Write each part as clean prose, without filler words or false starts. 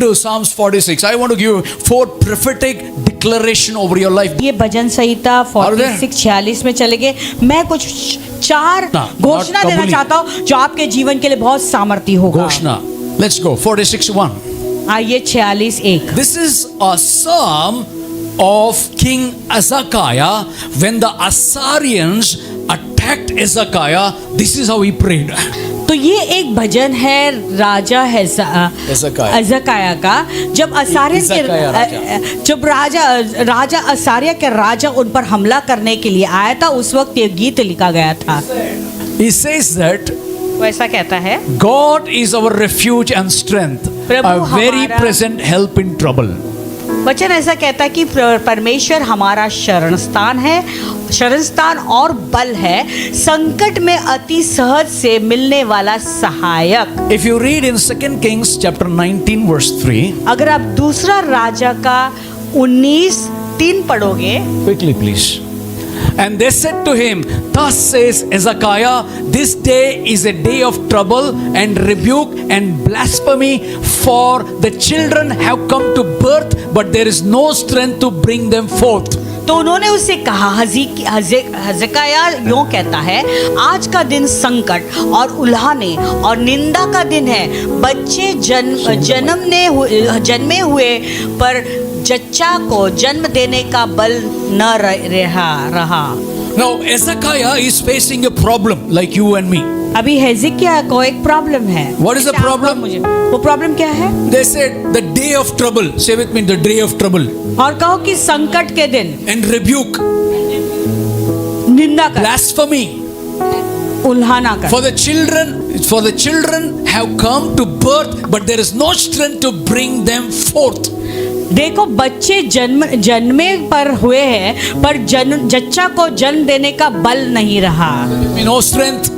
to Psalms 46. I want to give 4 prophetic declaration over your life. ये भजन संहिता 46 में चले गए। मैं कुछ 4 घोषणा देना चाहता हूँ जो आपके जीवन के लिए बहुत सामर्थ्य होगा। घोषणा। Let's go. 46:1. आइए 46:1। This is a psalm of King Hezekiah when the Assyrians attacked Hezekiah. This is how he prayed. तो ये एक भजन है राजा हेzekiah का, जब राजा असारिया के राजा उन पर हमला करने के लिए आया था, उस वक्त ये गीत लिखा गया था। He says that वो ऐसा कहता है, God is our refuge and strength, a very present help in trouble. वचन ऐसा कहता है कि परमेश्वर हमारा शरण स्थान और बल है, संकट में अति सहज से मिलने वाला सहायक। If you read in 2 Kings chapter 19 verse 3, अगर आप दूसरा राजा का 19:3 पढ़ोगे, quickly please. And they said to him, thus says Hezekiah, this day is a day of trouble and rebuke and blasphemy, for the children have come to birth, but there is no strength to bring them forth. तो उन्होंने उससे कहा, हेzekiah यूं कहता है, आज का दिन संकट और उल्हाने और निंदा का दिन है, बच्चे जन्मे हुए पर जच्चा को जन्म देने का बल न रहा। Now Hezekiah is facing a problem like you and me. अभी हेजेकिया को एक प्रॉब्लम है। What is the problem? वो प्रॉब्लम क्या है? They said the day of trouble. Say with me, the day of trouble. और कहो कि संकट के दिन। And rebuke. निंदा कर। Blasphemy. उल्हाना कर। For the children have come to birth, but there is no strength to bring them forth. देखो बच्चे जन्मे पर हुए हैं, पर जच्चा को जन्म देने का बल नहीं रहा। No strength.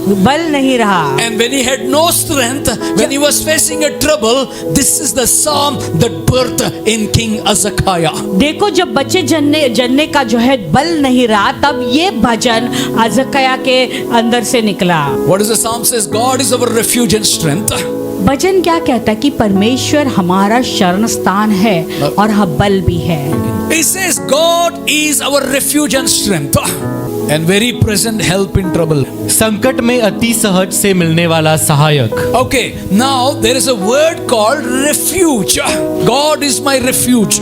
बल नहीं रहा। And when he had no strength, when he was facing a trouble, this is the psalm that birthed in King Hezekiah. देखो जब बच्चे जनने का जो है बल नहीं रहा, तब ये भजन हेजेकिया के अंदर से निकला। What is the psalm says? God is our refuge and strength. भजन क्या कहता है कि परमेश्वर हमारा शरण स्थान है और हम बल भी है। He says God is our refuge and strength and very present help in trouble. संकट में अति सहज से मिलने वाला सहायक। Okay, now there is a word called refuge. God is my refuge.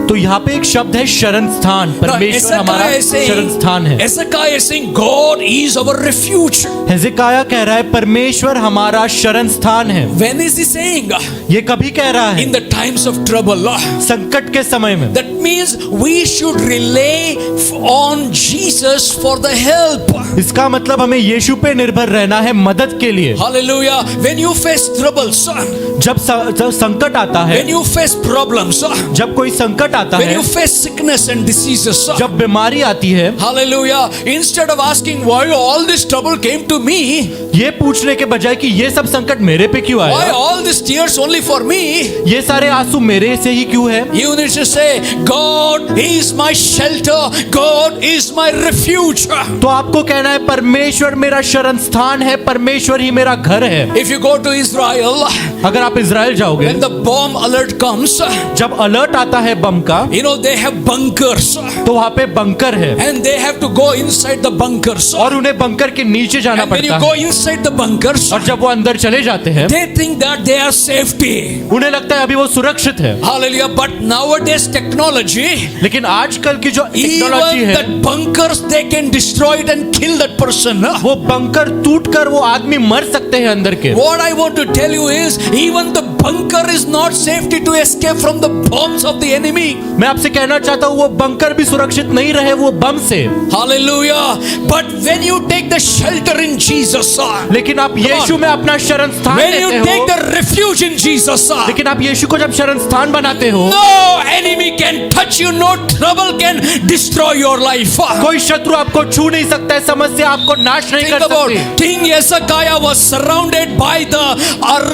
तो यहाँ पे एक शब्द है शरण स्थान। परमेश्वर हमारा शरण स्थान है। Hezekiah is saying God is our refuge. हेजेकिया कह रहा है परमेश्वर हमारा शरण स्थान है। When is he saying? ये कभी कह रहा है? In the times of trouble. संकट के समय में। That means we should rely on Jesus for the help. इसका मतलब हमें यीशु पे निर्भर रहना है मदद के लिए। Hallelujah. When you face troubles, जब संकट आता है, when you face problems, जब कोई संकट आता when है, you face sickness and diseases, जब बीमारी आती है, hallelujah, instead of asking why all this trouble came to me, ये पूछने के बजाय कि ये सब संकट मेरे पे क्यों आया, why all these tears only for me, ये सारे आंसू मेरे से ही क्यों है, you need to say God is my shelter, God is my refuge. तो आपको कहना है परमेश्वर मेरा शरण स्थान है, परमेश्वर ही मेरा घर है। If you go to Israel, अगर आप इजराइल जाओगे, when the bomb alert comes, जब अलर्ट आता है बम का, you know they have bunkers, तो वहाँ पे बंकर है, and they have to go inside the bunkers, और उन्हें बंकर के नीचे जाना and when you पड़ता go है, inside the bunkers, और जब वो अंदर चले जाते हैं, they think that they are safety. उन्हें लगता है अभी वो सुरक्षित है। Hallelujah. But nowadays technology, लेकिन आजकल की जो टेक्नोलॉजी even है, that bunkers they can destroy it and kill that person. वो बंकर टूटकर वो आदमी मर सकते हैं अंदर के। What I want to tell you is even the bunker is not safety to escape from the bombs of the enemy. मैं आपसे कहना चाहता हूँ वो बंकर भी सुरक्षित नहीं रहे वो बम से। Hallelujah. But when you take the shelter in Jesus, लेकिन आप यीशु में अपना शरण स्थान when लेते you take हो, the refuge in Jesus, लेकिन आप यीशु को जब शरण स्थान बनाते हो, no enemy can touch you, no trouble can destroy your life. कोई शत्रु आपको छू नहीं सकता है, समस्या आपको नाश नहीं Think कर about सकती। King Hezekiah was surrounded by the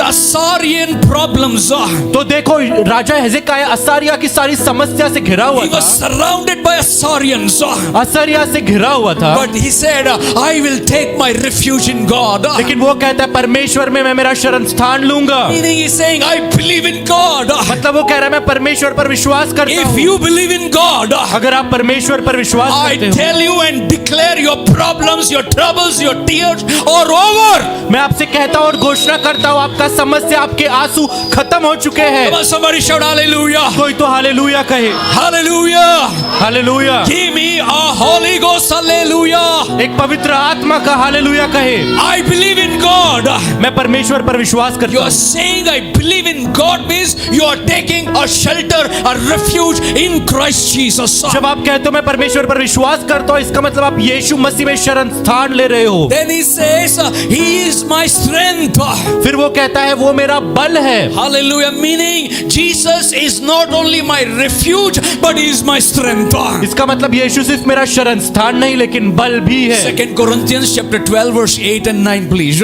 Assyrian problems. तो देखो राजा हेजेकिया असारिया की सारी समस्या से घिरा हुआ He was था, surrounded by Assyrians. असरिया से घिरा हुआ था, But he said, I will take my refuge in God. लेकिन वो कहता है परमेश्वर में मैं मेरा शरण स्थान लूंगा। Meaning he's saying, I believe in God. मतलब वो कह रहा है मैं परमेश्वर पर विश्वास करता If हूँ। you believe in God, अगर आप परमेश्वर पर विश्वास I करते हो, tell you and declare your problems, your troubles, your tears are over. मैं आपसे कहता हूँ और घोषणा करता हूँ आपका समस्या, आपके आंसू खत्म हो चुके हैं। Come on, somebody shout hallelujah. कोई तो हालेलुया कहे। Hallelujah. Hallelujah. Give me a Holy Ghost hallelujah. एक पवित्र आत्मा का हालेलुया कहे। I believe in God. मैं परमेश्वर पर विश्वास You करता are हूँ। saying I believe in God means you are taking a shelter, a refuge in Christ Jesus. जब आप कहते हो मैं परमेश्वर पर विश्वास करता हूँ, इसका मतलब आप यीशु मसीह में शरण स्थान ले रहे हो। Then he says, He is my strength. फिर वो कहता है वो मेरा बल है। Hallelujah. Meaning Jesus is not only my refuge, but He is my strength. इसका मतलब यीशु सिर्फ मेरा शरण स्थान नहीं लेकिन बल भी है। 2 Corinthians chapter 12 verse 8 and 9 please.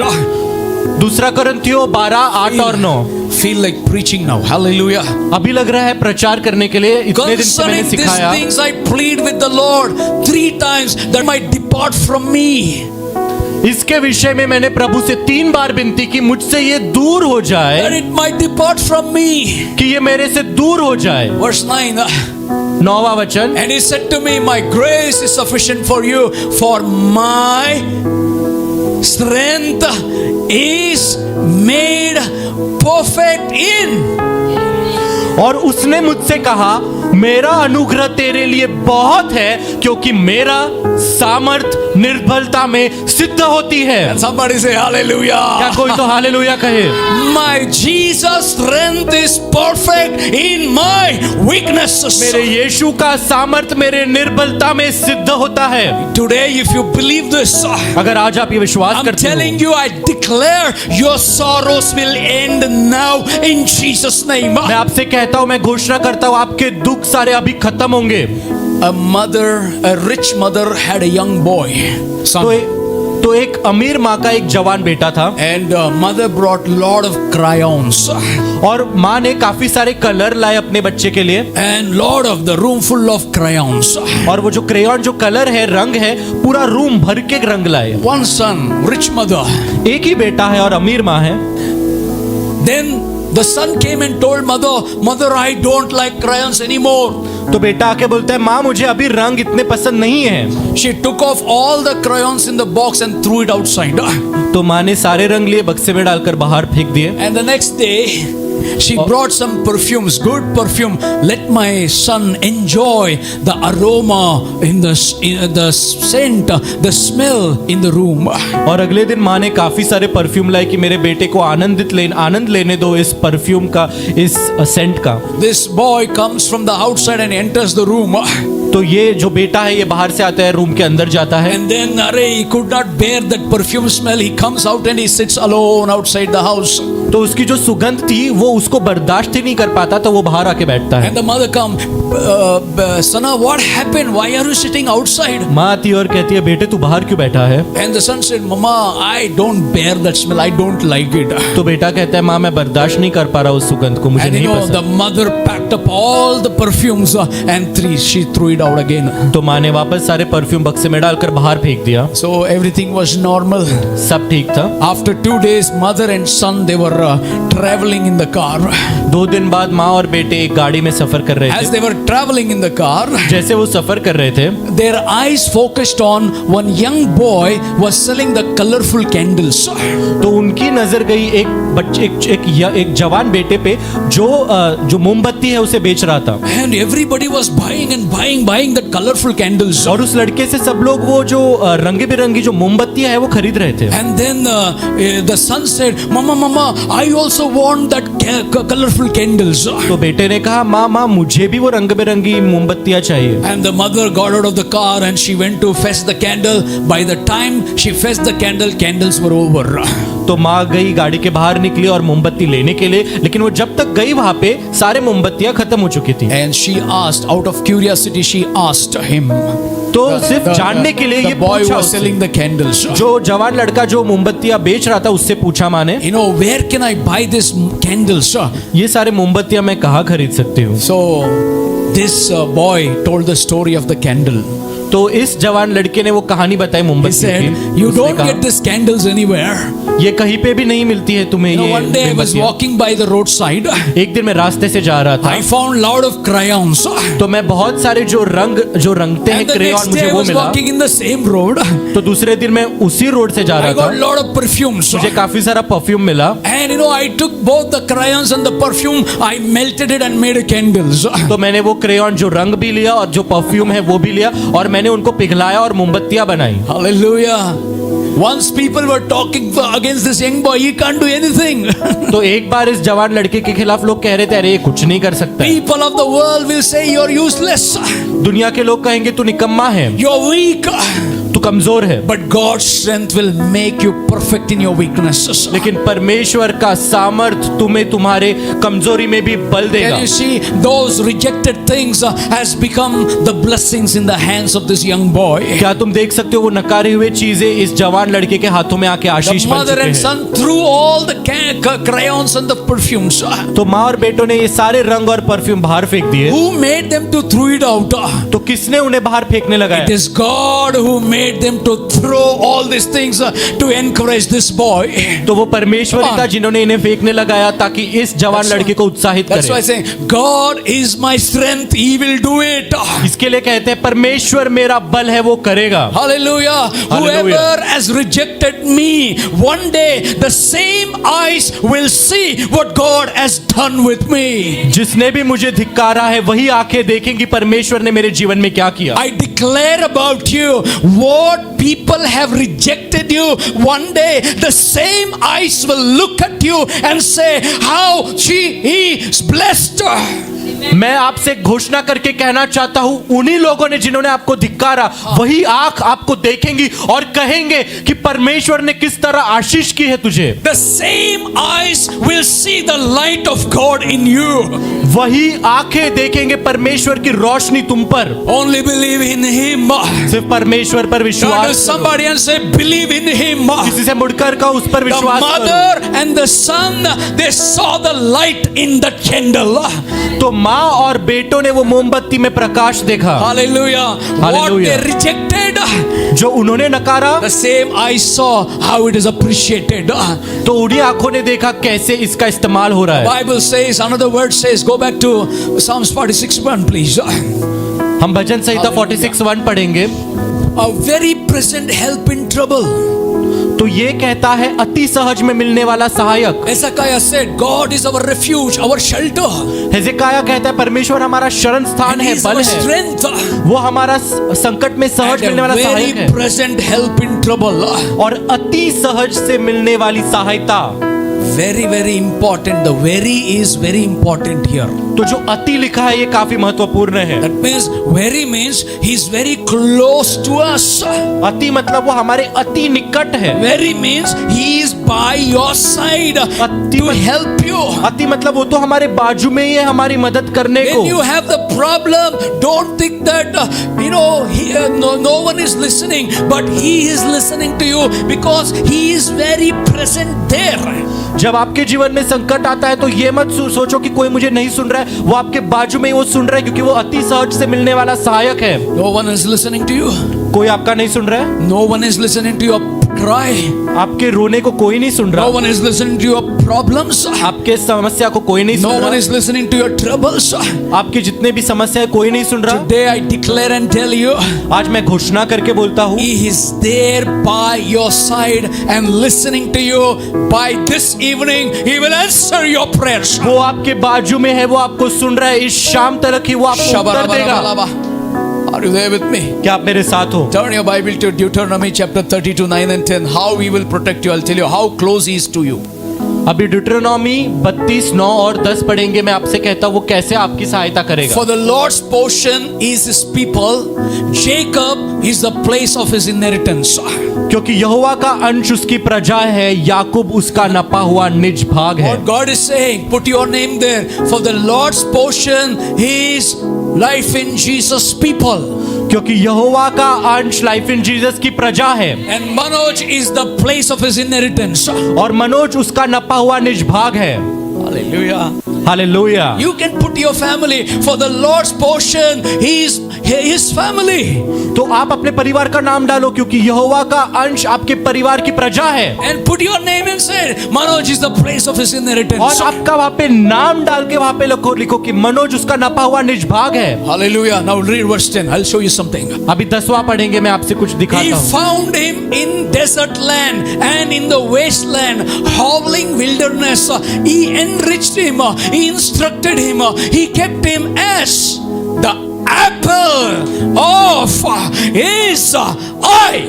दूसरा कोरिन्थियों 12 8 और 9। Feel like preaching now. Hallelujah. अभी लग रहा है प्रचार करने के लिए। इतने दिन से मैंने Concerning these सिखाया, things I plead with the Lord 3 times that might depart from me. इसके विषय में मैंने प्रभु से 3 बार विनती की मुझसे ये दूर हो That जाए, it might depart from me. कि ये मेरे से दूर हो जाए। Verse 9. 9वां वचन, And He said to me, My grace is sufficient for you, for my strength is made perfect in. और उसने मुझसे कहा मेरा अनुग्रह तेरे लिए बहुत है क्योंकि मेरा सामर्थ निर्बलता में सिद्ध होती है। And somebody say क्या hallelujah. कोई तो हालेलुया कहे। My Jesus strength is perfect in my weaknesses. मेरे यीशु का सामर्थ मेरे निर्बलता में सिद्ध होता है। Today if you believe this, अगर आज आप ये विश्वास I'm करते telling हो, you, I declare your sorrows will end now in Jesus' name. मैं आपसे कहता हूँ, मैं घोषणा करता हूँ आपके दुख सारे अभी खत्म होंगे। A rich mother had a young boy, son. तो एक अमीर माँ का एक जवान बेटा था, And mother brought lot of crayons और माँ ने काफी सारे कलर लाए अपने बच्चे के लिए, and lot of the room full of crayons. और वो जो क्रेयॉन जो कलर है रंग है पूरा रूम भर के रंग लाए। One son, rich mother. एक ही बेटा है और अमीर माँ है। Then the son came and told mother, I don't like crayons anymore. तो बेटा आके बोलता है माँ मुझे अभी रंग इतने पसंद नहीं है। She took off all the crayons in the box and threw it outside. तो माँ ने सारे रंग लिए बक्से में डालकर बाहर फेंक दिए। And the next day she brought some perfumes, good perfume. Let my son enjoy the aroma in the scent, the smell in the room. और अगले दिन माँ ने काफी सारे परफ्यूम लाए कि मेरे बेटे को आनंद लेने दो इस परफ्यूम का, इस सेंट का। This boy comes from the outside and enters the room. तो ये जो बेटा है ये बाहर से आता है, रूम के अंदर जाता है। And then he could not bear that perfume smell. He comes out and he sits alone outside the house. तो उसकी जो सुगंध थी वो उसको बर्दाश्त ही नहीं कर पाता, तो वो बाहर आके बैठता है। And the mother comes, Sana, what happened? Why are you sitting outside? माँ आती है और कहती है बेटे तू बाहर क्यों बैठा है? And the son said, Mama, I don't bear that smell. I don't like it. तो बेटा कहता है माँ मैं बर्दाश्त नहीं कर पा रहा उस सुगंध को, मुझे And नहीं the पसंद। mother packed up all the perfumes and she threw it out again. तो माँ ने वापस सारे परफ्यूम बक्से में डालकर बाहर फेंक दिया। So everything was normal. सब ठीक था। After 2 days, mother and son, they were traveling in the car. 2 दिन बाद माँ और बेटे एक गाड़ी में सफर कर रहे As थे। they were traveling in the car, जैसे वो सफर कर रहे थे, their eyes focused on one young boy was selling the colorful candles. तो उनकी नजर गई एक जवान बेटे पे जो मोमबत्ती है उसे बेच रहा था। And everybody was buying that colorful candles. और उस लड़के से सब लोग वो जो रंगे बिरंगी जो मोमबत्तियां है वो खरीद रहे थे। And then the son said, Mama, I also want that colorful candles. तो बेटे ने कहा माँ मुझे भी वो रंग बिरंगी मोमबत्तियां चाहिए। And the mother got out of the car and she went to fetch the candle. By the time she fetched the candle, candles were over. तो माँ गई गाड़ी के बाहर निकली और मोमबत्ती लेने के लिए, लेकिन वो जब तक गई वहां पे सारे मोमबत्तियां खत्म हो चुकी थी। And she asked, out of curiosity, she asked him. तो सिर्फ जानने के लिए ये The boy पूछा was उससे। selling the candles. जो जवान लड़का जो मोमबत्तियां बेच रहा था उससे पूछा माँ ने, You know, where can I buy this candles? ये सारे मोमबत्तियां मैं कहाँ खरीद सकती हूँ? So this boy told the story of the candle. तो इस जवान लड़के ने वो कहानी बताई He मोमबत्ती said, की। "You उसने don't कहा, get these candles anywhere." ये कहीं पे भी नहीं मिलती है तुम्हें ये One day I was मोमबत्तियाँ। walking by the roadside. एक दिन मैं रास्ते से जा रहा था, I found lot of crayons. तो मैं बहुत सारे जो रंगते हैं And the crayon next day मुझे I वो was मिला। walking in the same road. तो दूसरे दिन मैं उसी रोड से जा I रहा got था, lot of perfumes. मुझे काफी सारा परफ्यूम मिला। And I took both the crayons and the perfume. I melted it and made candles. तो मैंने वो क्रेयॉन जो रंग भी लिया और जो परफ्यूम है वो भी लिया और मैंने उनको पिघलाया और मोमबत्तियां बनाई। Hallelujah. Once people were talking against this young boy, he can't do anything. तो एक बार इस जवान लड़के के खिलाफ लोग कह रहे थे, अरे ये कुछ नहीं कर सकता है। People of the world will say you're useless. दुनिया के लोग कहेंगे तू निकम्मा है, You're weak. तू कमजोर है। But God's strength will make you perfect in your weaknesses. लेकिन परमेश्वर का सामर्थ तुम्हें तुम्हारे कमजोरी में भी बल Can देगा। you see those rejected things has become the blessings in the hands of this young boy. क्या तुम देख सकते हो वो नकारे हुए चीजें इस जवान लड़के के हाथों में आके आशीष The बन mother चुके and हैं। son threw all the crayons and the perfumes. तो माँ और बेटों ने ये सारे रंग और परफ्यूम बाहर फेंक दिए। Who made them to throw it out? तो किसने उन्हें बाहर फेंकने लगाया? It is God who made them to throw all these things to encourage this boy. तो वो परमेश्वर ही था जिन्होंने इन्हें फेंकने लगाया ताकि इस जवान लड़के को उत्साहित That's why I करे। say God is my strength, He will do it. इसके लिए कहते हैं परमेश्वर मेरा बल है वो करेगा। Hallelujah. Whoever has rejected me, one day the same eyes will see what God has done with me. जिसने भी मुझे धिक्कारा है वही आंखें देखेंगी परमेश्वर ने मेरे जीवन में क्या किया। I declare about you what people have rejected you. One day the same eyes will look at you and say how he is blessed. मैं आपसे घोषणा करके कहना चाहता हूं उन्हीं लोगों ने जिन्होंने आपको धिक्कारा वही आंख आपको देखेंगी और कहेंगे कि परमेश्वर ने किस तरह आशीष की है तुझे। The same eyes will see the light of God in you. वही आंखें देखेंगे परमेश्वर की रोशनी तुम पर। Only believe in Him. सिर्फ परमेश्वर पर Turn to विश्वास करो। somebody and say, believe in Him. किसी से मुड़कर का उस पर The विश्वास करो। mother and the son, they saw the light in the candle. तो माँ और बेटों ने वो मोमबत्ती में प्रकाश देखा। Hallelujah. What Hallelujah. they rejected, जो उन्होंने नकारा the same eyes saw how it is appreciated. तो उन्हीं आंखों ने देखा कैसे इसका इस्तेमाल हो रहा है। Bible says, another word says, go back to Psalms 46:1, please. हम भजन संहिता 46:1 पढ़ेंगे। A very present help in trouble. तो ये कहता है अति सहज में मिलने वाला सहायक। Hezekiah said, God is our refuge, our shelter. हेजेकिया कहता है परमेश्वर हमारा शरण स्थान And He है, is बल our है, strength. वो हमारा संकट में सहज And मिलने a वाला सहायक very है present help in trouble. और अति सहज से मिलने वाली सहायता। Very, very important. The very is very important here. तो जो अति लिखा है ये काफी महत्वपूर्ण है। That means He's very close to us. अति मतलब वो हमारे अति निकट है। Very means He is by your side अति to help you. अति मतलब वो तो हमारे बाजू में ही है हमारी मदद करने When you को। have the problem, don't think that no one is listening, but He is listening to you because He is very present there. जब आपके जीवन में संकट आता है तो ये मत सोचो कि कोई मुझे नहीं सुन रहा है, वो आपके बाजू में ही वो सुन रहा है क्योंकि वो अति सहज से मिलने वाला सहायक है। No one is listening to you. कोई आपका नहीं सुन रहा है, No one is listening to your cry. आपके रोने को कोई नहीं सुन No रहा, one is listening to your problems. आपके समस्या को कोई नहीं No सुन one रहा, is listening to your troubles. आपके जितने भी समस्या है कोई नहीं सुन रहा। Today I declare and tell you, आज मैं घोषणा करके बोलता हूँ He is there by your side and listening to you. By this evening, He will answer your prayers. वो आपके बाजू में है, वो आपको सुन रहा है। इस शाम तक ही वो आपको उत्तर देगा। Are you there with me? क्या आप मेरे साथ हो? Turn your Bible to Deuteronomy chapter 32, 9 and 10. How He will protect you. I'll tell you how close He is to you. अभी ड्यूटेरोनॉमी 32, 9 और 10 पढ़ेंगे। मैं आपसे कहता हूँ वो कैसे आपकी सहायता करेगा। For the Lord's portion is His people. Jacob is the place of His inheritance. क्योंकि यहोवा का अंश उसकी प्रजा है, याकूब उसका नपा हुआ निज भाग है। What God is saying, put your name there. For the Lord's portion is life in Jesus people. क्योंकि यहोवा का अंश लाइफ इन जीसस की प्रजा है And Manoj is the place of his inheritance. और मनोज उसका नपा हुआ निज भाग है। Hallelujah. Hallelujah. You can put your family for the Lord's portion. He is his family. तो आप अपने परिवार का नाम डालो, क्योंकि यहोवा का अंश आपके परिवार की प्रजा है। And put your name inside. Manoj is the place of his inheritance. और आपका वहां पे नाम डाल के वहां पे लिखो कि मनोज उसका नपा हुआ निज भाग है। Hallelujah. Now read verse 10. I'll show you something. अभी 10वां पढ़ेंगे, मैं आपसे कुछ He दिखाता हूँ। found him in desert land and in the wasteland, howling wilderness. He enriched him. He instructed him. He kept him as the apple of his eye.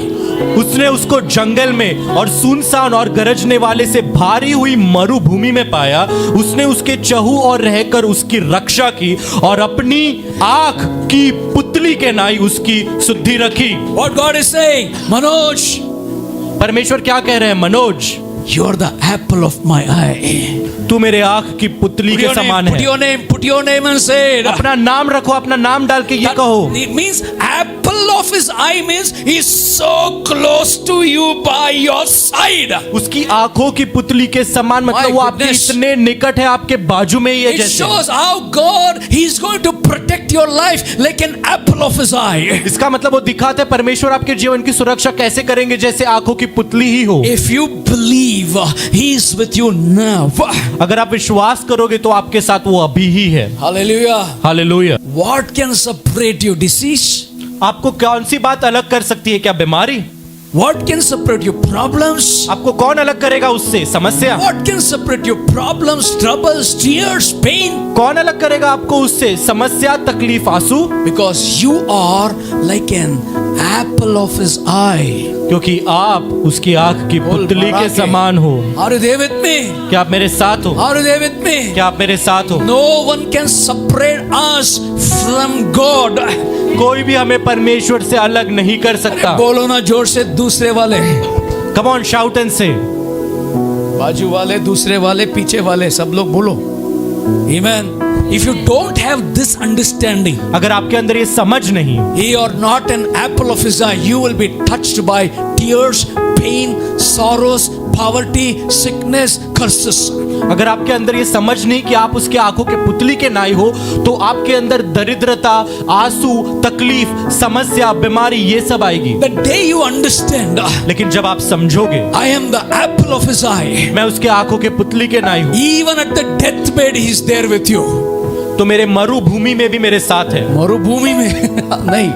उसने उसको जंगल में और सुनसान और गरजने वाले से भारी हुई मरुभूमि में पाया। उसने उसके चहु और रहकर उसकी रक्षा की और अपनी आंख की पुतली के नाई उसकी शुद्धि रखी। What God is saying, Manoj, परमेश्वर क्या कह रहे हैं? Manoj, you are the apple of my eye. तू मेरे आंख की पुतली के समान Put है। your name, put your name and say it. अपना नाम रखो, अपना नाम डाल के ये That कहो। it means apple of his eye means he's so close to you by your side. उसकी आंखों की पुतली के समान, मतलब My वो आपके goodness. इतने निकट है, आपके बाजू में ही है It जैसे। shows how God he's going to protect your life like an apple of his eye. इसका मतलब वो दिखाते हैं परमेश्वर आपके जीवन की सुरक्षा कैसे करेंगे, जैसे आंखों की पुतली ही हो। If you believe he is with you now. अगर आप विश्वास करोगे तो आपके साथ वो अभी ही है। Hallelujah. Hallelujah. What can separate you? Disease? आपको कौन सी बात अलग कर सकती है? क्या बीमारी? What can separate you? Problems? आपको कौन अलग करेगा उससे? समस्या? What can separate you? Problems, troubles, tears, pain? कौन अलग करेगा आपको उससे? समस्या, तकलीफ, आंसू? Because you are like an apple of his eye. क्योंकि आप उसकी आंख की पुतली के समान हो। Are you there with me? क्या आप मेरे साथ हो? Are you there with me? क्या आप मेरे साथ हो? No one can separate us from God. कोई भी हमें परमेश्वर से अलग नहीं कर सकता। बोलो ना जोर से, दूसरे वाले, कम ऑन शाउट एंड से। बाजू वाले, दूसरे वाले, पीछे वाले, सब लोग बोलो Amen. If you don't have this understanding, अगर आपके अंदर ये समझ नहीं, you are not an apple of his eye. You will be touched by tears, pain, sorrows, poverty, sickness, curses. अगर आपके अंदर ये समझ नहीं कि आप उसके आंखों के पुतली के नाई हो, तो आपके अंदर दरिद्रता, आंसू, तकलीफ, समस्या, बीमारी ये सब आएगी। The day you understand, लेकिन जब आप समझोगे I am the apple of his eye. मैं उसके आंखों के पुतली के नाई हूँ, Even at the deathbed, he is there with you. तो मेरे मरुभूमि में भी मेरे साथ है। मरुभूमि में नहीं,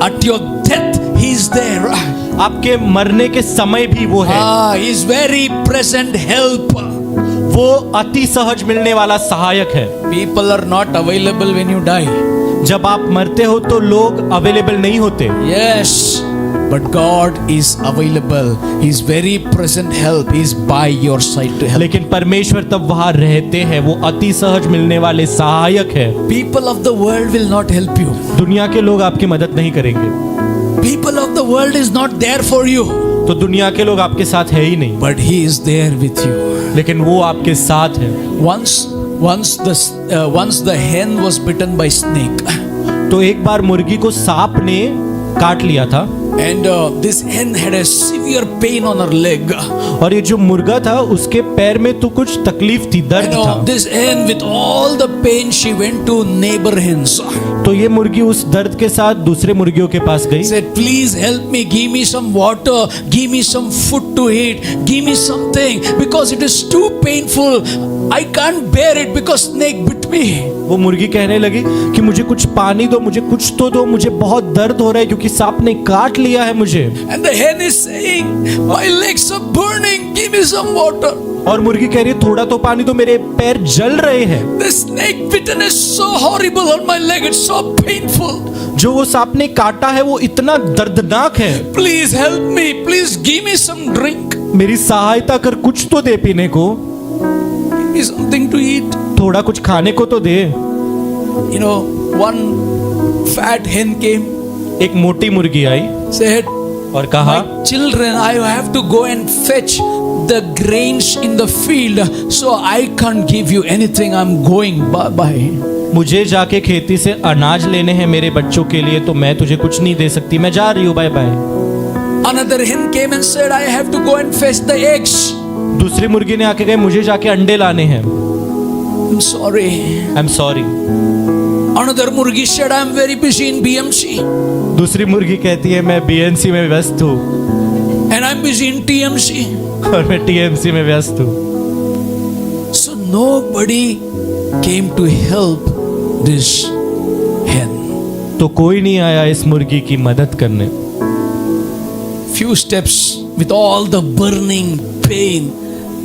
at your death, he is there. आपके मरने के समय भी वो है। He is very present help. वो अति सहज मिलने वाला सहायक है। People are not available when you die. जब आप मरते हो तो लोग अवेलेबल नहीं होते, Yes, but God is available. He is very present help. He is by your side to help. लेकिन परमेश्वर तब वहां रहते हैं, वो अति सहज मिलने वाले सहायक है। People of the world will not help you. दुनिया के लोग आपकी मदद नहीं करेंगे, People of the world is not there for you. तो दुनिया के लोग आपके साथ है ही नहीं, But He is there with you. लेकिन वो आपके साथ है। Once the hen was bitten by snake, तो एक बार मुर्गी को सांप ने काट लिया था, and this hen had a severe pain on her leg. और ये जो मुर्गा था उसके पैर में तो कुछ तकलीफ थी, दर्द था। This hen, with all the pain, she went to neighbor hens. तो ये मुर्गी उस दर्द के साथ दूसरे मुर्गियों के पास गई। Said, please help me, give me some water, give me some food to eat, give me something, because it is too painful. I can't bear it because snake bit me. वो मुर्गी कहने लगी कि मुझे कुछ पानी दो, मुझे कुछ तो दो, मुझे बहुत दर्द हो रहा है क्योंकि सांप ने काट लिया है मुझे। And the hen is saying, my legs are burning, give me some water. और मुर्गी कह रही है थोड़ा तो पानी दो, मेरे पैर जल रहे हैं। The snake bitten is so horrible on my leg, it's so painful. जो वो सांप ने काटा है वो इतना दर्दनाक है। Please help me, please give me some drink, मेरी सहायता कर, कुछ तो दे पीने को, give me something to eat. थोड़ा कुछ खाने को तो दे। You know, one fat hen came, एक मोटी मुर्गी आई said, और कहा, my children, I have to go and fetch the grains in the field, so I can't give you anything. I'm going. Bye bye. मुझे जाके खेती से अनाज लेने हैं मेरे बच्चों के लिए, तो मैं तुझे कुछ नहीं दे सकती, मैं जा रही हूँ, bye bye. Another hen came and said, I have to go and fetch the eggs. दूसरी मुर्गी ने आके कहा मुझे जाके अंडे लाने हैं। I'm sorry. I'm sorry. Another murgi said, I'm very busy in BMC. दूसरी मुर्गी कहती है मैं बीएनसी में व्यस्त हूँ And I'm busy in TMC. और मैं टीएमसी में व्यस्त हूँ. So nobody came to help this hen. तो कोई नहीं आया इस मुर्गी की मदद करने. Few steps with all the burning pain,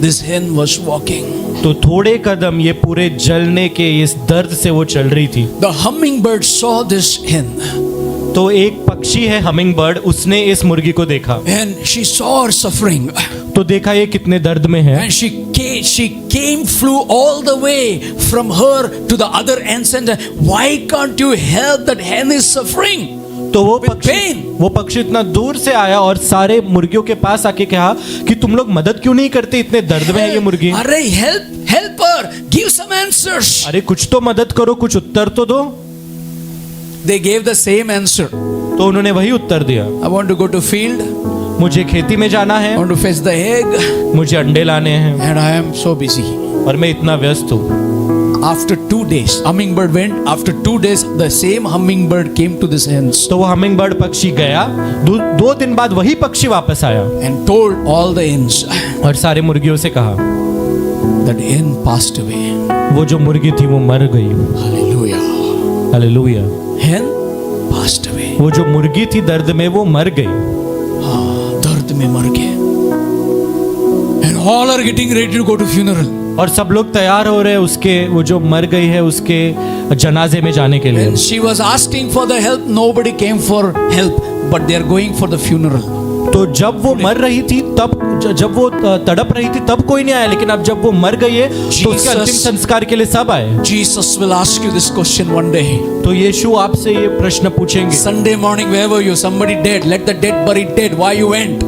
this hen was walking. तो थोड़े कदम ये पूरे जलने के इस दर्द से वो चल रही थी. The hummingbird saw this hen तो एक पक्षी है हमिंग बर्ड, उसने इस मुर्गी को देखा. and she saw her suffering. तो देखा ये कितने दर्द में है. And she came, flew all the way from her to the other ends and why can't you help that hen is suffering? तो pain. वो पक्षी इतना दूर से आया और सारे मुर्गियों के पास आके कहा कि तुम लोग मदद क्यों नहीं करते, इतने दर्द में है ये मुर्गी. अरे help her, give some answers. अरे कुछ तो मदद करो, कुछ उत्तर तो दो. They gave the same answer. तो उन्होंने वही उत्तर दिया. I want to go to field. मुझे खेती में जाना है, I want to fetch the egg. मुझे अंडे लाने हैं And I am so busy. और मैं इतना व्यस्त हूँ. After 2 days, hummingbird went. After 2 days, the same hummingbird came to this hens तो वो हमिंग बर्ड पक्षी गया. 2 दिन बाद वही पक्षी वापस आया and told all the hens और सारे मुर्गियों से कहा that hen passed away. वो जो मुर्गी थी वो मर गई. Hallelujah. Hallelujah. Hen passed away. वो जो मुर्गी थी दर्द में वो मर गई. हाँ, दर्द में मर गए. And all are getting ready to go to funeral. और सब लोग तैयार हो रहे हैं उसके, वो जो मर गई है उसके जनाजे में जाने के लिए. When she was asking for the help, nobody came for help, but they are going for the funeral. तो जब वो मर रही थी तब, जब वो तड़प रही थी तब कोई नहीं आया, लेकिन अब जब वो मर गई है तो उसके अंतिम संस्कार के लिए सब आए. Jesus will ask you this question one day. तो यीशु आपसे ये प्रश्न पूछेंगे. Sunday morning, where were you? Somebody dead. Let the dead bury dead. Why you went?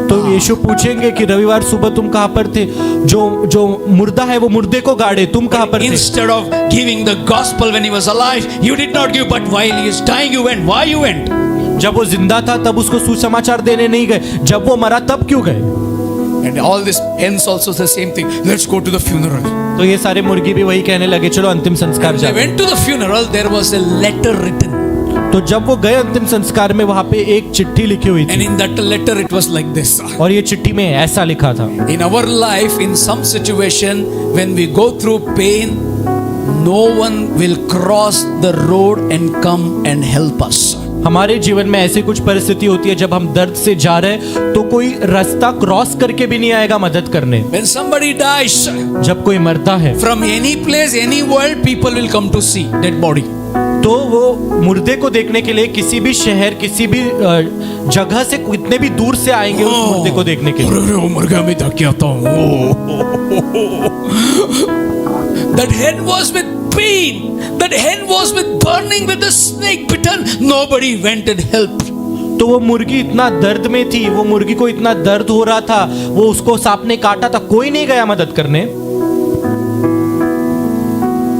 तो यीशु पूछेंगे कि रविवार सुबह तुम कहाँ पर थे, जो मुर्दा है वो मुर्दे को गाड़े, तुम कहाँ पर थे. Instead of giving the gospel when he was alive, you did not give, but while he is dying, you went. Why you went? जब वो जिंदा था तब उसको सुसमाचार देने नहीं गए, जब वो मरा तब क्यों गए. And all this hens also the same thing. Let's go to the funeral. तो ये सारे मुर्गी भी वही कहने लगे, चलो अंतिम संस्कार When they जाते. went to the funeral, there was a letter written. तो जब वो गए अंतिम संस्कार में, वहां पे एक चिट्ठी लिखी हुई And थी in that letter, it was like this. और ये चिट्ठी में ऐसा लिखा था. In our life, in some situation, when we go through pain, no one will cross the road and come and help us. हमारे जीवन में ऐसी कुछ परिस्थिति होती है जब हम दर्द से जा रहे हैं तो कोई रास्ता क्रॉस करके भी नहीं आएगा मदद करने. When somebody dies, जब कोई मरता है from any place, any world, people will come to see dead body. तो वो मुर्दे को देखने के लिए किसी भी शहर, किसी भी जगह से, कितने भी दूर से आएंगे उस मुर्दे को देखने के लिए. अरे मर गया, मैं थक गया था. That hen was with pain. That hen was with burning, with the snake bitten. Nobody went and helped. तो वो मुर्गी इतना दर्द में थी, वो मुर्गी को इतना दर्द हो रहा था, वो उसको सांप ने काटा था, कोई नहीं गया मदद करने.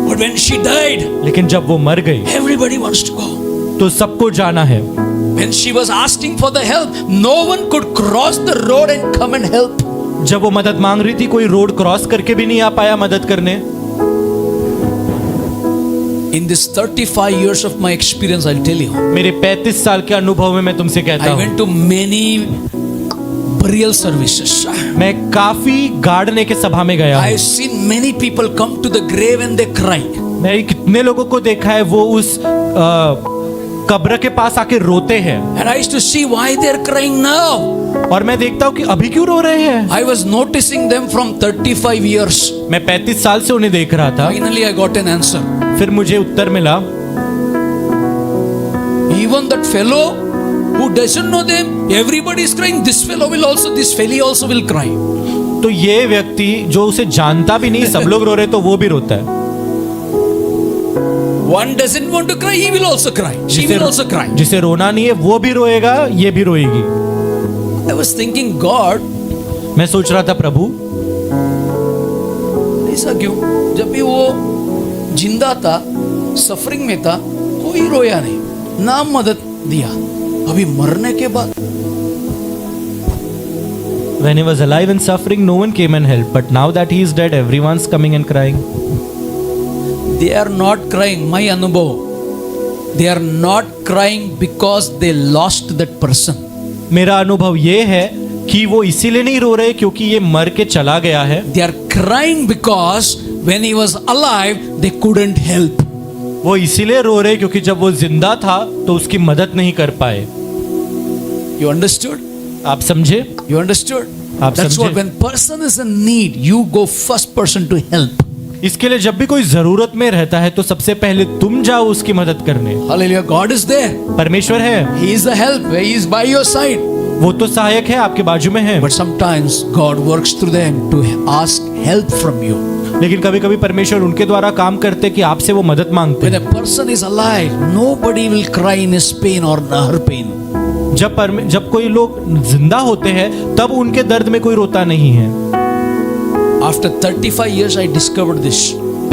But when she died, लेकिन जब वो मर गई everybody wants to go. तो सबको जाना है. When she was asking for the help, no one could cross the road and come and help. जब वो मदद मांग रही थी कोई रोड क्रॉस करके भी नहीं आ पाया मदद करने. In this 35 years of my experience, I'll tell you, मेरे 35 साल के अनुभव में मैं तुमसे कहता I हूँ, went to many burial services. मैं काफी गाड़ने के सभा में गया हूँ. I've seen many people come to the grave and they cry. मैं कितने लोगों को देखा है वो उस कब्र के पास आके रोते हैं. And I used to see why they're crying now. और मैं देखता हूँ कि अभी क्यों रो रहे हैं. I was noticing them from 35 years. मैं 35 साल से उन्हें देख रहा था. Finally, I got an answer. फिर मुझे उत्तर मिला. Even that fellow who doesn't know them, everybody is crying. This fellow will also, this fellow also will cry. तो ये व्यक्ति जो उसे जानता भी नहीं, सब लोग रो रहे तो वो भी रोता है. One doesn't want to cry, he will also cry. She will also cry. जिसे रोना नहीं है वो भी रोएगा, ये भी रोएगी. I was thinking, God, मैं सोच रहा था प्रभु ऐसा क्यों? जब भी वो जिंदा था, सफरिंग में था, कोई रोया नहीं, ना मदद दिया. अभी मरने के बाद When he was alive and suffering, no one came and helped. But now that he is dead, everyone's coming and crying. they are not crying. My anubhav, they are not crying because they lost that person. मेरा अनुभव ये है कि वो इसीलिए नहीं रो रहे क्योंकि ये मर के चला गया है। They are crying because when he was alive, they couldn't help. वो इसीलिए रो रहे क्योंकि जब वो जिंदा था तो उसकी मदद नहीं कर पाए। You understood? आप समझे? You understood? आप That's समझे? what, when person is in need, you go first person to help. इसके लिए जब भी कोई जरूरत में रहता है तो सबसे पहले तुम जाओ उसकी मदद करने। Hallelujah. God is there. परमेश्वर है, He is the help. He is by your side. वो तो सहायक है, आपके बाजू में है। But sometimes God works through them to ask help from you. लेकिन कभी कभी परमेश्वर उनके द्वारा काम करते कि आपसे वो मदद मांगते When हैं। a person is alive, nobody will cry in his pain or her pain. जब कोई लोग जिंदा होते हैं तब उनके दर्द में कोई रोता नहीं है। After 35 years, I discovered this.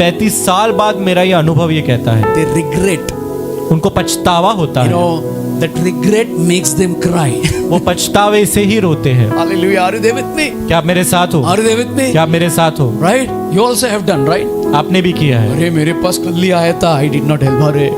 35 साल बाद मेरा ये अनुभव ये कहता है, They regret. उनको पछतावा होता You है। know, that regret makes them cry. वो पछतावे से ही रोते हैं। Hallelujah. Are you there with me? क्या आप मेरे साथ हो? Are you there with me? क्या आप मेरे साथ हो? Right? You also have done, right? आपने भी किया है। अरे मेरे पास कल ही आया था, I did not help. अरे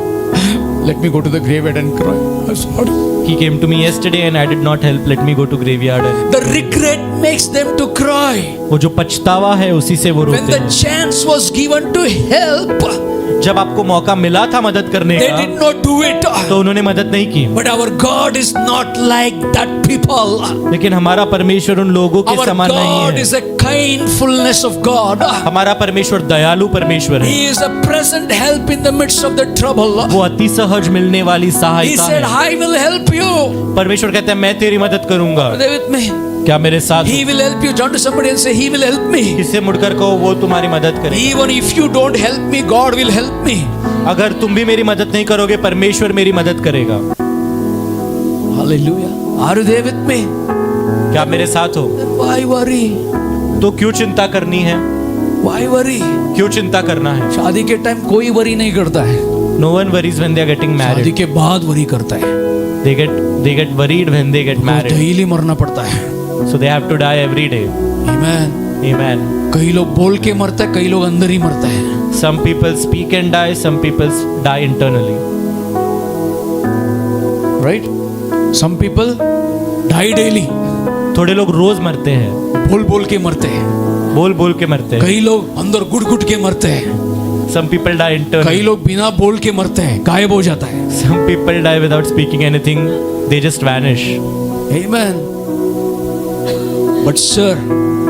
let me go to the graveyard and cry. I'm sorry. He came to me yesterday and I did not help. Let me go to graveyard and The regret makes them to cry. वो जो पछतावा है उसी से वो When रोते the हैं। chance was given to help, जब आपको मौका मिला था मदद करने they का did not do it. तो उन्होंने मदद नहीं की। But our God is not like that people. लेकिन हमारा परमेश्वर उन लोगों के Our समान नहीं God है। is a kindfulness of God. हमारा परमेश्वर दयालु परमेश्वर है। He is a present help in the midst of the trouble. वो अति सहज मिलने वाली He सहायता said, है। I will help you. परमेश्वर कहते हैं मैं तेरी मदद करूंगा। Are they with me? क्या मेरे साथ He हो? will help you. Turn to somebody and say, He will help me. किससे मुड़कर कहो वो तुम्हारी मदद करे। Even if you don't help me, God will help me. अगर तुम भी मेरी मदद नहीं करोगे परमेश्वर मेरी मदद करेगा। Hallelujah. Are you there with me? क्या आप मेरे साथ हो? Then why worry? तो क्यों चिंता करनी है? Why worry? क्यों चिंता करना है? शादी के टाइम कोई वरी नहीं करता है, No one worries when they are getting शादी married. के बाद वरी करता है। They get worried when they get married. Daily मरना पड़ता है। So they have to die every day. Amen. Amen. कई लोग बोल के मरते हैं, कई लोग अंदर ही मरते हैं। Some people speak and die, some people die internally. Right? Some people die daily. थोड़े लोग रोज मरते हैं, बोल बोल के मरते हैं। बोल बोल के मरते हैं। कई लोग अंदर गुट गुट के मरते हैं। Some people die कई internally. लोग बिना बोल के मरते हैं, गायब हो जाता है। Some people die without speaking anything. They just vanish. Amen. But sir,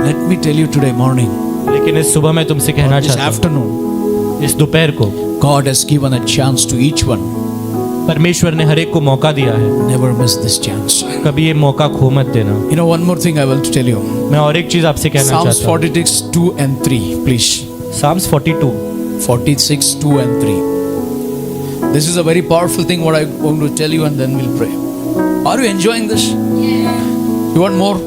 let me tell you today morning, लेकिन इस सुबह मैं तुमसे कहना this चाहता afternoon, हूँ, इस दोपहर को God has given a chance to each one. परमेश्वर ने हर एक को मौका दिया है। Never miss this chance. कभी ये मौका खो मत देना। You know, one more thing I will tell you. मैं और एक चीज आपसे कहना Psalms चाहता हूँ। 46, 2 and 3, please. Psalms 42. 46, 2 and 3. This is a very powerful thing what I'm going to tell you and then we'll pray. Are you enjoying this? You want more?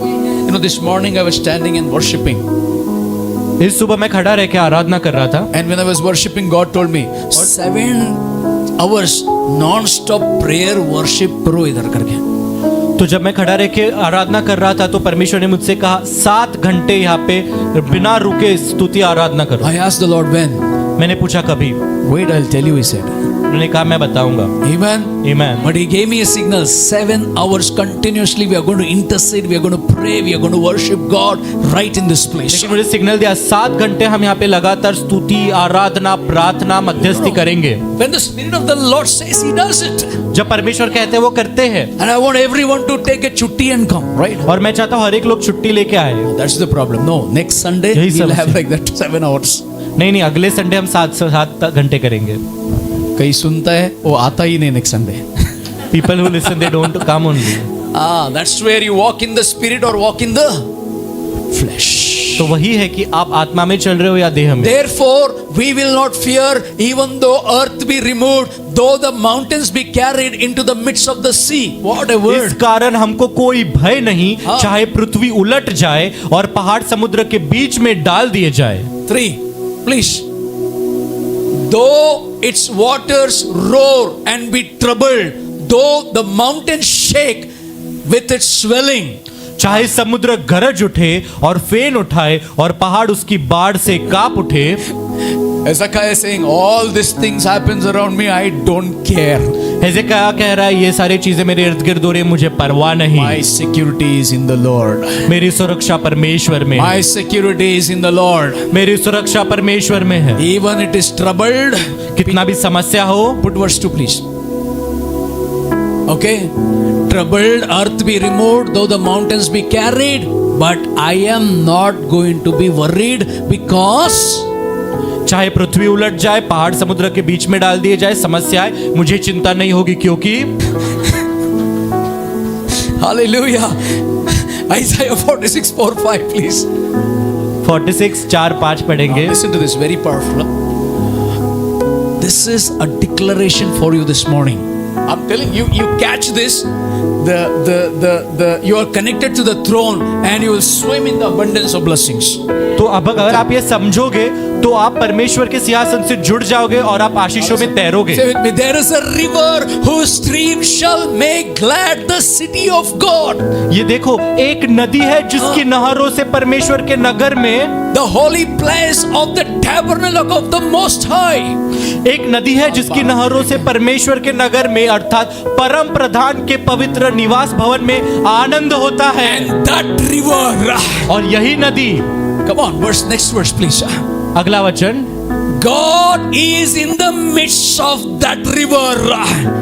You know, this morning I was standing and worshipping. इस सुबह मैं खड़ा रह के आराधना कर रहा था And when I was worshipping, God told me, 7 hours non-stop prayer, worship, pro इधर करके. तो जब मैं खड़ा रह के आराधना कर रहा था तो परमेश्वर ने मुझसे कहा 7 घंटे यहाँ पे बिना रुके स्तुति आराधना करो। I asked the Lord when. मैंने पूछा कभी? Wait, I'll tell you, he said. उन्होंने कहा मैं बताऊंगा। Amen. Amen. But he gave me a signal. 7 hours continuously we are going to intercede, we are going to pray, we are going to worship God right in this place. लेकिन मुझे signal दिया 7 घंटे हम यहाँ पे लगातार स्तुति आराधना प्रार्थना मध्यस्थी करेंगे। When the Spirit of the Lord says, He does it. जब परमेश्वर कहते हैं वो करते हैं। And I want everyone to take a chutti and come, right? और मैं चाहता हूँ हर एक लोग छुट्टी लेके आए। That's the problem. No, next Sunday यही we'll समस्या। have like that 7 hours. नहीं अगले संडे हम 7 घंटे करेंगे। कहीं सुनता है वो आता ही नहीं next Sunday. People who listen they don't come only. That's where you walk in the Spirit or walk in the flesh. तो वही है कि आप आत्मा में चल रहे हो या देह में। Therefore, we will not fear, even though earth be removed, though the mountains be carried into the midst of the sea. What a इस word! कारण हमको कोई भय नहीं, हाँ। चाहे पृथ्वी उलट जाए और पहाड़ समुद्र के बीच में डाल दिए जाए। 3, please. Though its waters roar and be troubled, though the mountains shake with its swelling. चाहे समुद्र गरज उठे और फेन उठाए और पहाड़ उसकी बाढ़ से कांप उठे। Hezekiah is saying, all these things happens around me, I don't care. हिजकिय्याह कह रहा है ये सारी चीजें मेरे इर्द गिर्द हो रही है, मुझे परवाह नहीं। My security is in the Lord. मेरी सुरक्षा परमेश्वर में है। My security is in the Lord. मेरी सुरक्षा परमेश्वर में है। Even it is troubled. कितना भी समस्या हो, Put verse 2 please. Okay. Troubled earth be removed, though the mountains be carried, but I am not going to be worried because चाहे पृथ्वी उलट जाए, पहाड़ समुद्र के बीच में डाल दिए जाए, समस्याएं, मुझे चिंता नहीं होगी, क्योंकि Hallelujah. Isaiah 46 4 5 please. 46 4 5 पढ़ेंगे। Listen to this, very powerful. This is a declaration for you this morning. I'm telling you, you catch this, you are connected to the throne and you will swim in the abundance of blessings. तो अब अगर आप ये समझोगे तो आप परमेश्वर के सिंहासन से जुड़ जाओगे और आप आशीषों में तैरोगे। Say with me, there is a river whose stream shall make glad the city of God. ये देखो, एक नदी है जिसकी नहरों से परमेश्वर के नगर में, The holy place of the tabernacle of the Most High. एक नदी है जिसकी नहरों से परमेश्वर के नगर में अर्थात परम प्रधान के पवित्र निवास भवन में आनंद होता है। And that river. और यही नदी, Come on, next verse please. अगला वचन, God is in the midst of that river.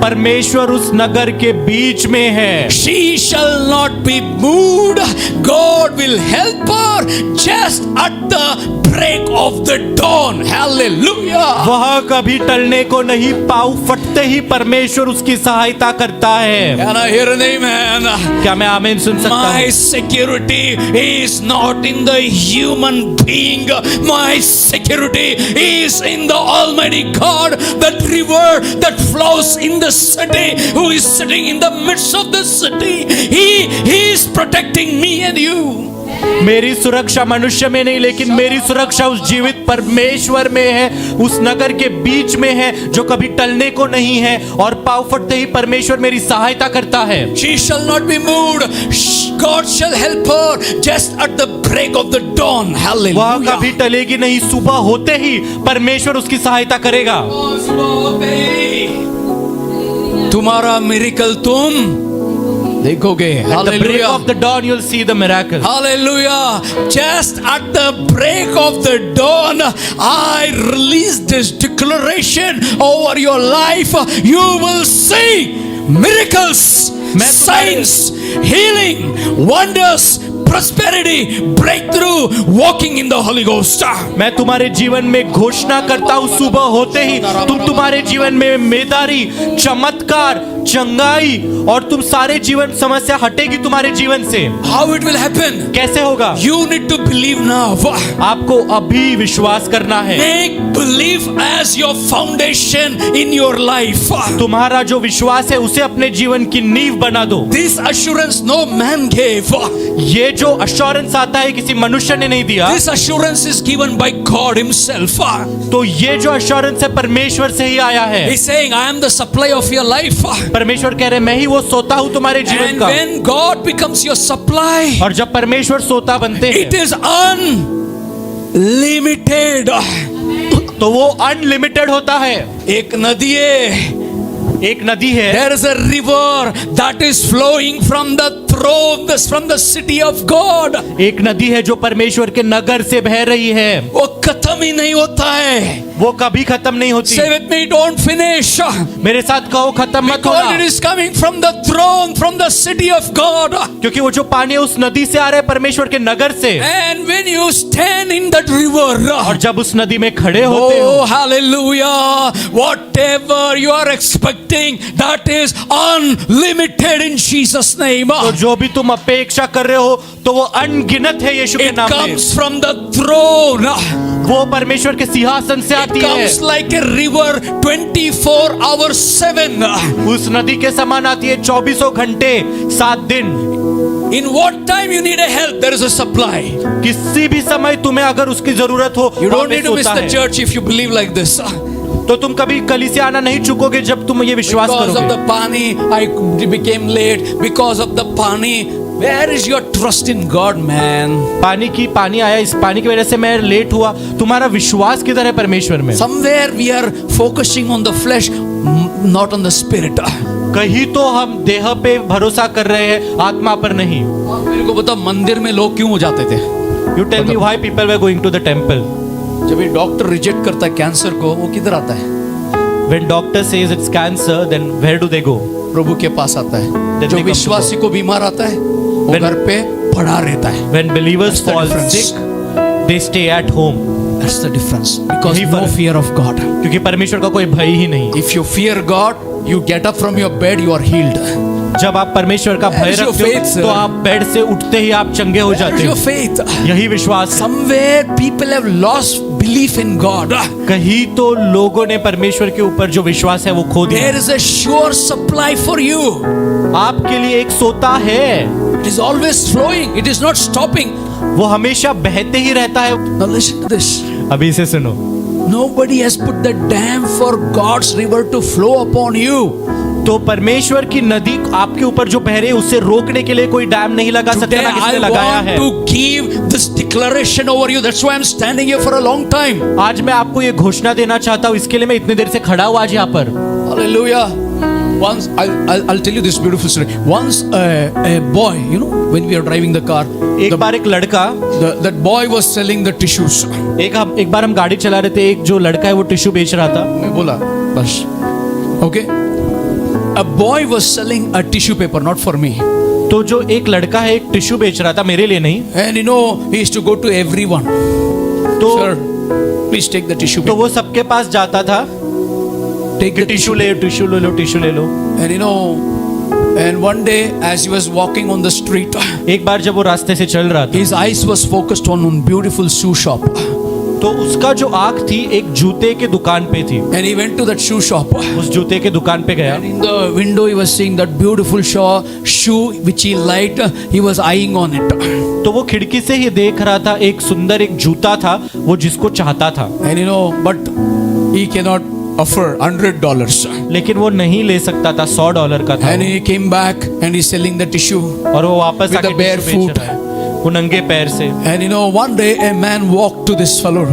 परमेश्वर उस नगर के बीच में है। She shall not be moved. God will help her just at the break of the dawn. Hallelujah. वह कभी टलने को नहीं, पाँव फटते ही परमेश्वर उसकी सहायता करता है। Can I hear an amen? क्या मैं आमीन सुन सकता My हूँ? security is not in the human being. My security is in the Almighty God. That river that flows in the city, who is sitting in the midst of the city. He is protecting me and you. मेरी सुरक्षा मनुष्य में नहीं, लेकिन मेरी सुरक्षा उस जीवित परमेश्वर में है, उस नगर के बीच में है जो कभी टलने को नहीं है, और पाँव फटते ही परमेश्वर मेरी सहायता करता है। She shall not be moved. God shall help her just at the break of the dawn. वह Hallelujah. कभी टलेगी नहीं, सुबह होते ही परमेश्वर उसकी सहायता करेगा। तुम्हारा मिरेकल तुम देखोगे। At the break Hallelujah. of the dawn you'll see the miracle. Hallelujah. Just at the break of the dawn, I release this declaration over your life. You will see miracles, signs, healing, wonders, prosperity, breakthrough, walking in the Holy Ghost. मैं तुम्हारे जीवन में घोषणा करता हूँ, सुबह होते ही तुम्हारे जीवन में मेदारी, चमत्कार, चंगाई और तुम सारे जीवन समस्या हटेगी तुम्हारे जीवन से। How it will happen? कैसे होगा? You need to believe now. आपको अभी विश्वास करना है। Make belief as your foundation in your life. तुम्हारा जो विश्वास है उसे अपने जीवन की नींव बना दो। This assurance no man gave. ये जो अश्योरेंस आता है किसी मनुष्य ने नहीं दिया। This assurance is given by God Himself. तो ये जो अश्योरेंस है परमेश्वर से ही आया है। He's saying, I am the supply of your life. परमेश्वर कह रहे मैं ही वो सोता हूँ तुम्हारे जीवन And का। when God becomes your supply, और जब परमेश्वर सोता बनते it हैं is unlimited. तो वो अनलिमिटेड होता है। एक नदी है, एक नदी है, there is a river that is flowing from the throne, from the city of God. एक नदी है जो परमेश्वर के नगर से बह रही है, वो खत्म ही नहीं होता है। वो कभी खत्म नहीं होती। Say with me, don't finish. मेरे साथ कहो खत्म मत God, it होना, is coming from the throne, from the city of God. क्योंकि वो जो पानी है उस नदी से आ रहा है, परमेश्वर के नगर से। And when you stand in that river, और जब उस नदी में खड़े होते हो, oh hallelujah, whatever you are expecting, that is unlimited in Jesus name. तो जो भी तुम अपेक्षा कर रहे हो तो वो अनगिनत है यीशु के It नाम में। comes from the throne. वो परमेश्वर के सिंहासन से It आती है। comes like a river 24/7. उस नदी के समान आती है 24 घंटे 7 दिन। In what time you need a help, there is a supply. किसी भी समय तुम्हें अगर उसकी जरूरत हो, You वहाँ don't पे need to miss सोता the है। church if you believe like this. तो तुम कभी कलीसिया आना नहीं चुकोगे जब तुम ये विश्वास Because of करोगे। the pani, I became late. Because of the pani, Where is your trust in God, man? पानी आया, इस पानी की वजह से मैं लेट हुआ। तुम्हारा विश्वास किधर है परमेश्वर में? Somewhere we are focusing on the flesh, not on the spirit. कहीं तो हम देह पे भरोसा कर रहे हैं, आत्मा पर नहीं। मेरे को बता, मंदिर में लोग क्यों जाते थे? You tell me why people were going to the temple? जब ये डॉक्टर रिजेक्ट करता है कैंसर को, वो किधर आता है? When doctor says it's cancer, then where do they go? प्रभु के पास आता है। Then जो they come to विश्वासी को बीमार आता है, वो When- घर पे पड़ा रहता है। When believers That's the fall difference. sick, they stay at home. That's the difference. Because यही no फर्क। fear of God. क्योंकि परमेश्वर का कोई भय ही नहीं। If you fear God, you get up from your bed, you are healed. जब आप परमेश्वर का भय Where is your रखते faith, हो sir? तो आप बेड से उठते ही आप चंगे हो Where जाते is हो। your faith? यही विश्वास। Somewhere people have lost belief in God. कहीं तो लोगों ने परमेश्वर के ऊपर जो विश्वास है वो खो दिया। There is a sure supply for you. आपके लिए एक सोता है, It is always flowing. It is not stopping. वो हमेशा बहते ही रहता है। Now listen to this. अभी इसे सुनो। Nobody has put the dam for God's river to flow upon you. तो परमेश्वर की नदी आपके ऊपर जो बह रही है उसे रोकने के लिए कोई डैम नहीं लगा सकता, Today ना किसने I लगाया want है। to give this declaration over you. That's why I'm standing here for a long time. आज मैं आपको ये घोषणा देना चाहता हूँ, इसके लिए मैं इतनी देर से खड़ा हूँ आज यहाँ पर। Hallelujah. Once I'll tell you this beautiful story. Once a boy, you know, when we are driving the car, एक बार एक लड़का, that boy was selling the tissues. एक बार हम गाड़ी चला रहे थे, एक जो लड़का है वो टिश्यू बेच रहा था। मैं बोला बस, okay. A boy was selling a tissue paper, not for me. तो जो एक लड़का है एक टिश्यू बेच रहा था, मेरे लिए नहीं। And you know, he used to go to everyone. तो Sir, please take the tissue तो paper. वो सबके पास जाता था, Take the टिश्यू ले लो, टिश्यू ले लो। And you know, and one day as he was walking on the street, एक बार जब वो रास्ते से चल रहा था, his eyes was focused on one beautiful shoe shop. तो उसका जो आंख थी एक जूते के दुकान पे थी। And he went to that shoe shop. उस जूते के दुकान पे गया। And in the window he was seeing that beautiful shoe which he liked. He was eyeing on it. तो वो खिड़की से ही देख रहा था, एक सुंदर एक जूता था वो जिसको चाहता था। And you know, but he cannot offer $100. लेकिन वो नहीं ले सकता था, $100 का था। And he came back and he's selling the tissue. और वो वापस With आके the bare टिश्यू बेच foot. रहा है, वो नंगे पैर से। And you know, one day a man walked to this fellow.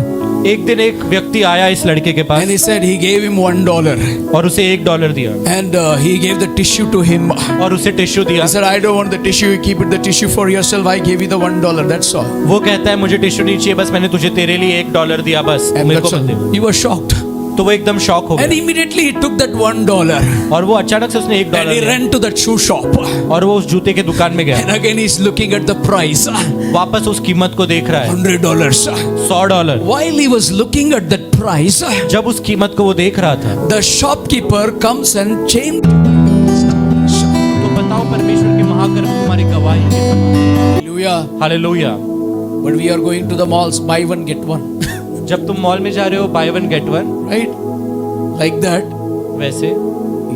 एक दिन एक व्यक्ति आया इस लड़के के पास And he said he gave him $1. और उसे $1 दिया And he gave the tissue to him. और उसे टिश्यू दिया। He said, I don't want the tissue. You keep it the tissue for yourself. I gave you the $1. That's all. वो कहता है मुझे टिश्यू नहीं चाहिए, बस मैंने तुझे तेरे लिए $1 दिया, बस And मेरे को that's मत all. They. He was shocked. तो वो एकदम शॉक हो And गया immediately he took that $1. और वो अचानक से उसने And $1 he दिया ran to that shoe shop. और वो उस जूते के दुकान में गया। And again he's looking at the price. वापस उस कीमत को देख रहा है, $100. $100। While he was looking at that price, जब उस कीमत को वो देख रहा था, the shopkeeper comes and changed. तो बताओ परमेश्वर के महाकर्म तुम्हारी गवाही के समान। Hallelujah. Hallelujah. But we are going to the malls, buy one, get one. जब तुम मॉल में जा रहे हो, buy one get one, Right? Like that. वैसे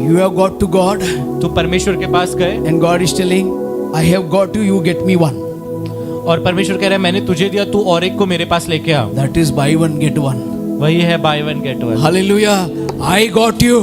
You have got to God. तो परमेश्वर के पास गए And God is telling, I have got you, you get me one. और परमेश्वर कह रहा है मैंने तुझे दिया, तू और एक को मेरे पास लेके आ। That is buy one, get one. वही है buy one get one। Hallelujah. I got you.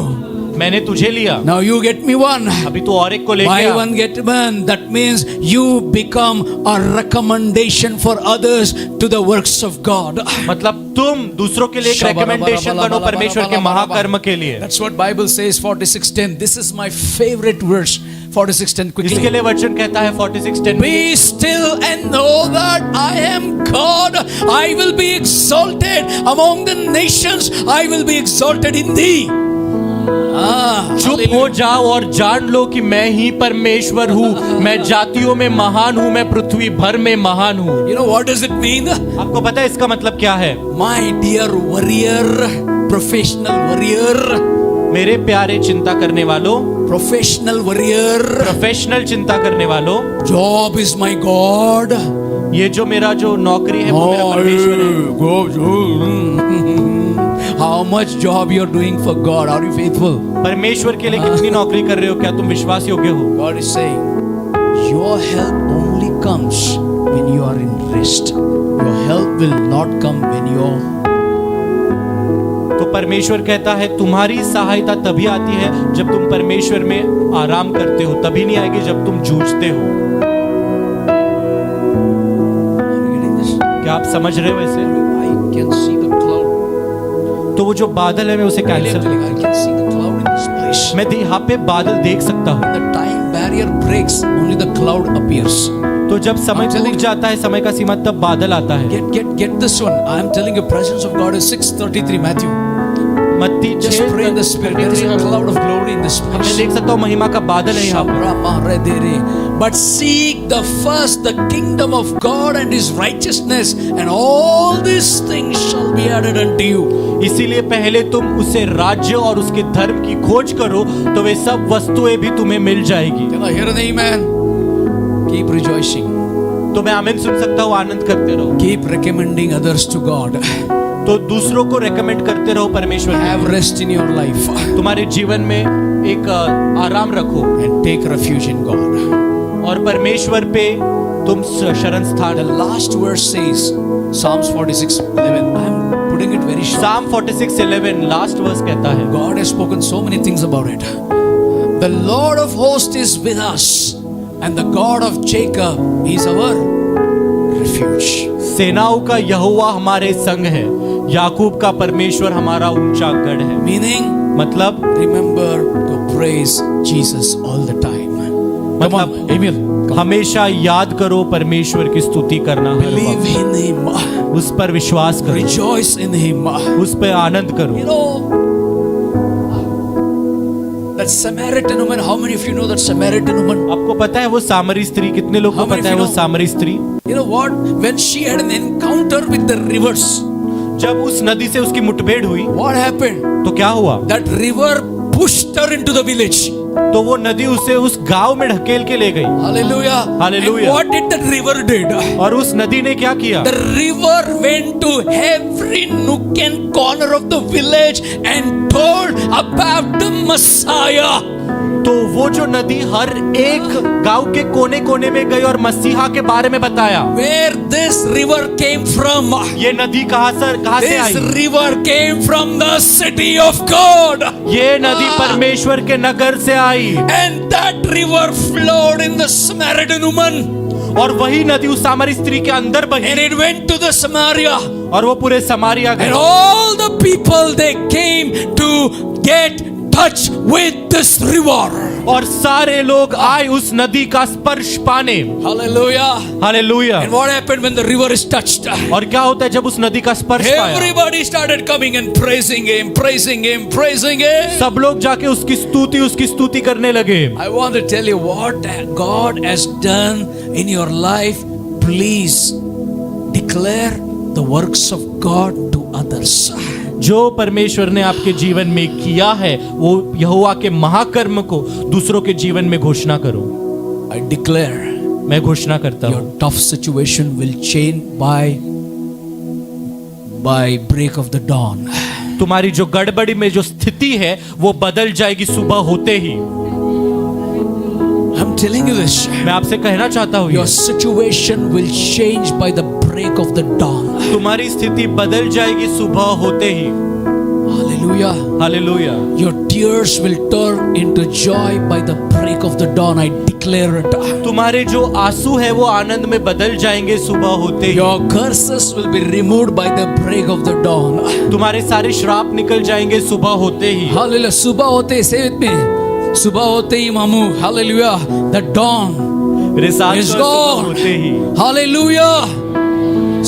मैंने तुझे लिया, Now you get me one. अभी तू और एक को लेके Buy uh. one, get one. That means you become a recommendation for others to the works of God. मतलब तुम दूसरों के लिए एक रिकमेंडेशन बनो परमेश्वर के महाकर्म के लिए। That's what Bible says, 46:10. This is my favorite verse. 46:10 quickly. इसके लिए वचन कहता है 46:10, Be still and know that I am God. I will be exalted among the nations. I will be exalted in thee. चुप हो जाओ और जान लो कि मैं ही परमेश्वर हूँ, मैं जातियों में महान हूँ, मैं पृथ्वी भर में महान हूँ। You know what does it mean? आपको पता है इसका मतलब क्या है? My dear warrior, professional warrior, मेरे प्यारे चिंता करने वालों, professional warrior, प्रोफेशनल चिंता करने वालों, job is my God. ये जो मेरा जो नौकरी है वो मेरा परमेश्वर है। How much job you are doing for God? Are you faithful? परमेश्वर के लिए कितनी नौकरी कर रहे हो? क्या तुम विश्वास योग्य हो? God is saying, your help only comes when you are in rest. Your help will not come when you are. तो परमेश्वर कहता है तुम्हारी सहायता तभी आती है जब तुम परमेश्वर में आराम करते हो, तभी नहीं आएगी जब तुम जूझते हो। आप समझ रहे हो ऐसे? I can see the cloud. तो वो जो बादल है मैं उसे cancel, I can see the cloud in this place. मैं यहाँ पे बादल देख सकता हूँ। The time barrier breaks, only the cloud appears. तो जब समय टूट जाता है, समय का सीमा, तब बादल आता है। Get this one. I am telling you, presence of God is 6:33 Matthew. मत्ती Just pray in the spirit. There is a cloud of glory in this मैं place. देख सकता हूँ महिमा का बादल है यहाँ पे। But seek the first the kingdom of God and His righteousness, and all these things shall be added unto you. इसीलिए पहले तुम उसे राज्य और उसके धर्म की खोज करो, तो वे सब वस्तुएं भी तुम्हें मिल जाएगी। Can I hear an amen? Keep rejoicing. तो मैं आमीन सुन सकता हूँ, आनंद करते रहो। Keep recommending others to God. तो दूसरों को रेकमेंड करते रहो परमेश्वर में। Have rest in your life तुम्हारे जीवन में एक आराम रखो and take refuge in God. और परमेश्वर पे तुम शरण स्थान। The last verse says, Psalms 46:11. I'm putting it very short. Psalm 46:11 last verse कहता है, God has spoken so many things about it. The Lord of hosts is with us, and the God of Jacob is our refuge. सेनाओं का यहोवा हमारे संग है, याकूब का परमेश्वर हमारा ऊंचा गढ़ है। Meaning, मतलब remember to praise Jesus all the time. Come on, Emil. हमेशा याद करो परमेश्वर की स्तुति करना, हर Believe वक्त in Him. उस पर विश्वास करो, Rejoice in Him. उस पर आनंद करो। You know, that Samaritan woman, how many of you know that Samaritan woman? आपको पता है वो सामरी स्त्री, कितने लोग को How many पता है of वो you know? सामरी स्त्री? You know what? When she had an encounter with the rivers, जब उस नदी से उसकी मुठभेड़ हुई what happened? तो क्या हुआ? That river pushed her into the village. तो वो नदी उसे उस गांव में ढकेल के ले गई। Hallelujah. Hallelujah. And what did that river did? और उस नदी ने क्या किया? The river went to every nook and corner of the village and told about the Messiah. तो वो जो नदी हर एक गांव के कोने कोने में गई और मसीहा के बारे में बताया। Where this river came from? ये नदी कहाँ से This I? river came from the city of God. ये नदी परमेश्वर के नगर से आई And that river flowed in the Samaritan woman. और वही नदी उस सामरी स्त्री के अंदर And बही it went to the Samaria. और वो पूरे समारिया And गए all the people they came to get touch with this river. और सारे लोग आए उस नदी का स्पर्श पाने। Hallelujah. Hallelujah. And what happened when the river is touched? और क्या होता है जब उस नदी का स्पर्श पाया? Everybody started coming and praising Him, praising Him, praising Him. सब लोग जाके उसकी स्तुति करने लगे। I want to tell you what God has done in your life. Please declare the works of God to others. जो परमेश्वर ने आपके जीवन में किया है वो यहोवा के महाकर्म को दूसरों के जीवन में घोषणा करो। I declare मैं घोषणा करता your हूँ tough situation will change by break of the dawn. तुम्हारी जो गड़बड़ी में जो स्थिति है वो बदल जाएगी सुबह होते ही। I'm telling you this. मैं आपसे कहना चाहता हूँ Your situation will change by the break of the dawn. तुम्हारी स्थिति बदल जाएगी सुबह होते ही। Hallelujah. Hallelujah. Your tears will turn into joy by the break of the dawn. I declare it. तुम्हारे जो आंसू है वो आनंद में बदल जाएंगे सुबह होते ही। Your curses will be removed by the break of the dawn. तुम्हारे सारे श्राप निकल जाएंगे सुबह होते ही। Hallelujah. सुबह होते ही, say with me. सुबह होते ही मामू. Hallelujah. The dawn मेरे साथ is सुबह gone. होते ही। Hallelujah.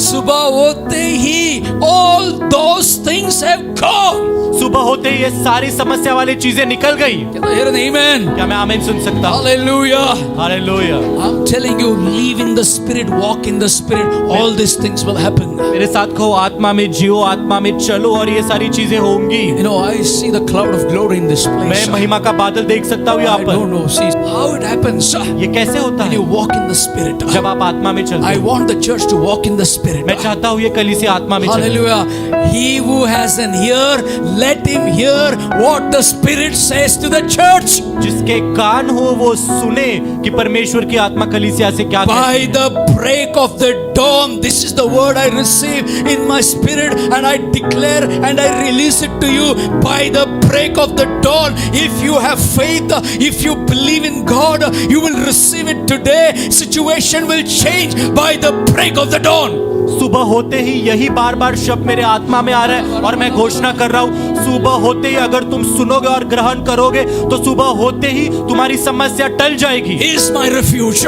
सुबह होते ही all those things have gone. सुबह होते ही ये सारी समस्या वाली चीजें निकल गई। Can I hear an amen? क्या मैं आमीन सुन सकता हूँ? Hallelujah. Hallelujah. I'm telling you, live in the spirit, walk in the spirit, all these things will happen. मेरे साथ कहो आत्मा में जियो, आत्मा में चलो और ये सारी चीजें होंगी। You know, I see the cloud of glory in this मैं place. महिमा का बादल देख सकता हूँ यहाँ I पर। don't know, see how it happens ये कैसे होता when है? you walk in the spirit. जब आप आत्मा में चलते I हो। want the church to walk in the spirit. मैं चाहता हूँ ये कलीसिया आत्मा में चले। Hallelujah. He who has an ear, let him hear what the Spirit says to the church. जिसके कान हो वो सुने कि परमेश्वर की आत्मा कलीसिया से क्या कहती By है। the break of the dawn, this is the word I receive in my spirit, and I declare and I release it to you. By the break of the dawn, if you have faith, if you believe in God, you will receive it today. Situation will change by the break of the dawn. सुबह होते ही यही बार बार शब्द मेरे आत्मा में आ रहा है और मैं घोषणा कर रहा हूँ, सुबह होते ही अगर तुम सुनोगे और ग्रहण करोगे तो सुबह होते ही तुम्हारी समस्या टल जाएगी। He is my refuge.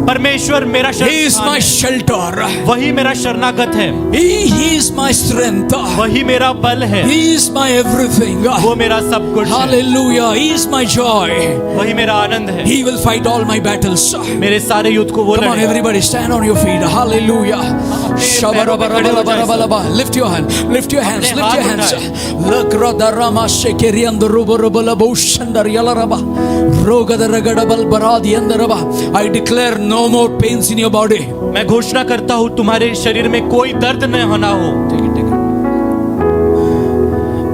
परमेश्वर मेरा He is शरण my shelter. वही मेरा शरणागत है, He is my strength. वही मेरा बल है, He is my everything. वो मेरा सब कुछ है, Hallelujah. He is my joy. वही मेरा आनंद है। He will fight all my battles. मेरे सारे युद्ध को वो Come on, लड़ेगा। everybody, stand on your feet. Hallelujah. Shabarabarabarabaraba. Lift your hand. Lift your hands. Lift your hands. Lakradarama shekeriandruborobalaboushandaryalaraba. Rogadaragadabal I declare no more pains in your body. मैं घोषणा करता हूँ तुम्हारे शरीर में कोई दर्द न होना हो। Take it, take it.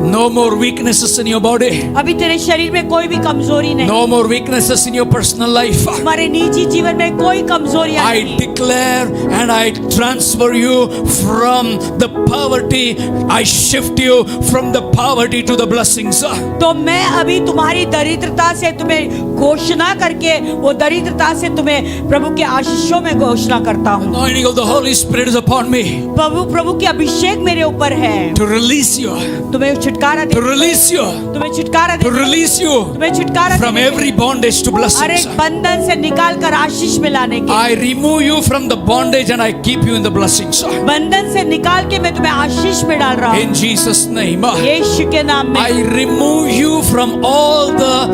No more weaknesses in your body. अभी तेरे शरीर में कोई भी कमजोरी नहीं, No more weaknesses in your personal life. तुम्हारे निजी जीवन में कोई कमजोरियां I नहीं। declare and I transfer you from the poverty. I shift you from the poverty to the blessings. तो मैं अभी तुम्हारी दरिद्रता से तुम्हें घोषणा करके वो दरिद्रता से तुम्हें प्रभु के आशीषों में घोषणा करता हूँ। Anointing of the Holy Spirit is upon me प्रभु की अभिषेक मेरे ऊपर है, to release you, तुम्हें छुटकारा to दे, release you, तुम्हें छुटकारा to दे, release you तुम्हें छुटकारा from देने के every लिए, bondage to हर blessings. एक बंधन से निकाल कर आशीष में लाने के I remove you from the bondage and I keep you in the blessings. बंधन से निकाल के मैं तुम्हें आशीष में डाल रहा हूँ In Jesus' name. यीशु के नाम में। I remove you from all the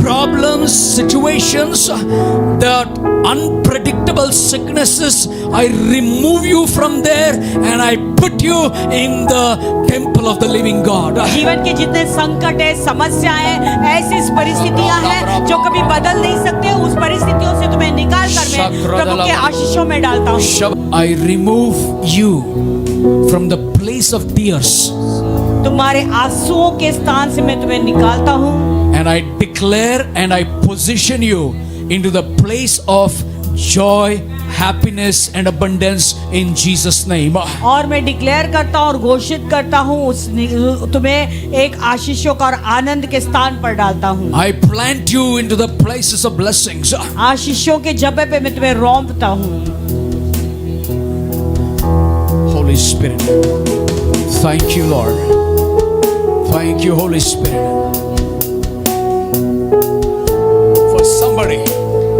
problems, situations, the unpredictable sicknesses. I remove you from there and I put you in the temple of the living God. जीवन के जितने संकट है, समस्याएं, ऐसी परिस्थितियां हैं जो कभी बदल नहीं सकते, उस परिस्थितियों से तुम्हें निकाल कर मैं प्रभु के आशीषों में डालता हूँ। I remove you from the place of tears तुम्हारे आंसुओं के स्थान से मैं तुम्हें निकालता हूँ and I declare and I position you into the place of joy, happiness and abundance in Jesus name. और मैं डिक्लेयर करता हूँ और घोषित करता हूँ उस तुम्हें एक आशीषों का और आनंद के स्थान पर डालता हूँ। I plant you into the places of blessings. आशीषों के जगह पे मैं तुम्हें रोंपता हूँ। Holy Spirit, thank you Lord. Thank you Holy Spirit. For somebody,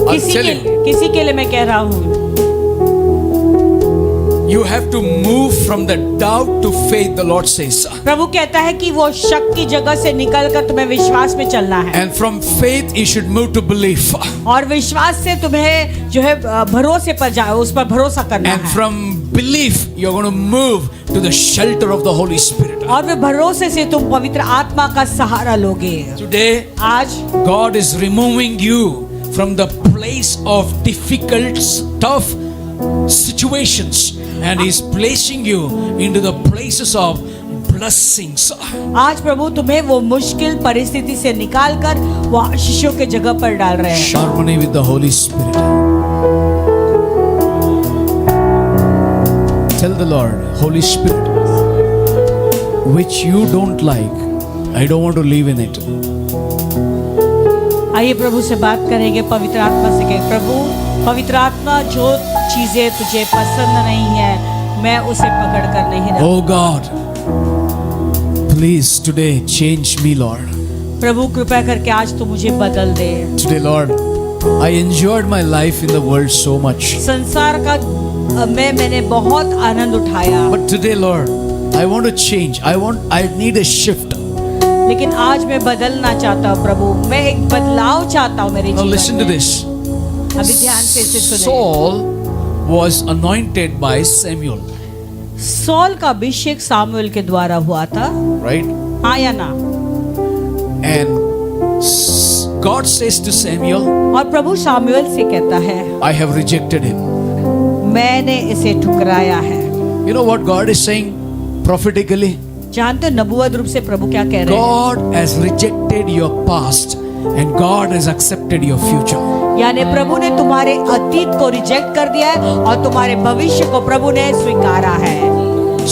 I'll tell you, किसी के लिए मैं कह रहा हूँ, you have to move from the doubt to faith, the Lord says. प्रभु कहता है कि वो शक की जगह से निकलकर तुम्हें विश्वास में चलना है And from faith you should move to belief. और विश्वास से तुम्हें जो है भरोसे पर जाओ, उस पर भरोसा करना And है from belief you're going to move to the shelter of the Holy Spirit. और वे भरोसे से तुम पवित्र आत्मा का सहारा लोगे। Today आज God is removing you from the place of difficult, tough situations and He's placing you into the places of blessings. आज प्रभु तुम्हें वो मुश्किल परिस्थिति से निकालकर वो आशीषों के जगह पर डाल रहे हैं। Harmony with the Holy Spirit. Tell the Lord, Holy Spirit, which you don't like, I don't want to live in it. आइए प्रभु से बात करेंगे, पवित्र आत्मा से कहें, प्रभु पवित्र आत्मा जो चीजें तुझे पसंद नहीं है मैं उसे पकड़ कर नहीं रखूं। Oh God, please today change me, Lord. प्रभु कृपया करके आज तू मुझे बदल दे। Today, Lord, I enjoyed my life in the world so much. संसार का मैंने बहुत आनंद उठाया, But today, Lord, I want to change. I need a shift. लेकिन आज मैं बदलना चाहता हूँ प्रभु, मैं एक बदलाव चाहता हूँ मेरे Now listen to जीवन में। this. अभी ध्यान से इसे सुने। Saul was anointed by Samuel, soul का अभिषेक सामुएल के द्वारा हुआ था, right? हाँ या ना? And God says to Samuel, और प्रभु सामुएल से कहता है, I have rejected him. मैंने इसे ठुकराया है। You know what God is saying prophetically? जानते हो नबूवत रूप से प्रभु क्या कह रहे हैं? God has rejected your past and God has accepted your future. यानी प्रभु ने तुम्हारे अतीत को रिजेक्ट कर दिया है और तुम्हारे भविष्य को प्रभु ने स्वीकारा है।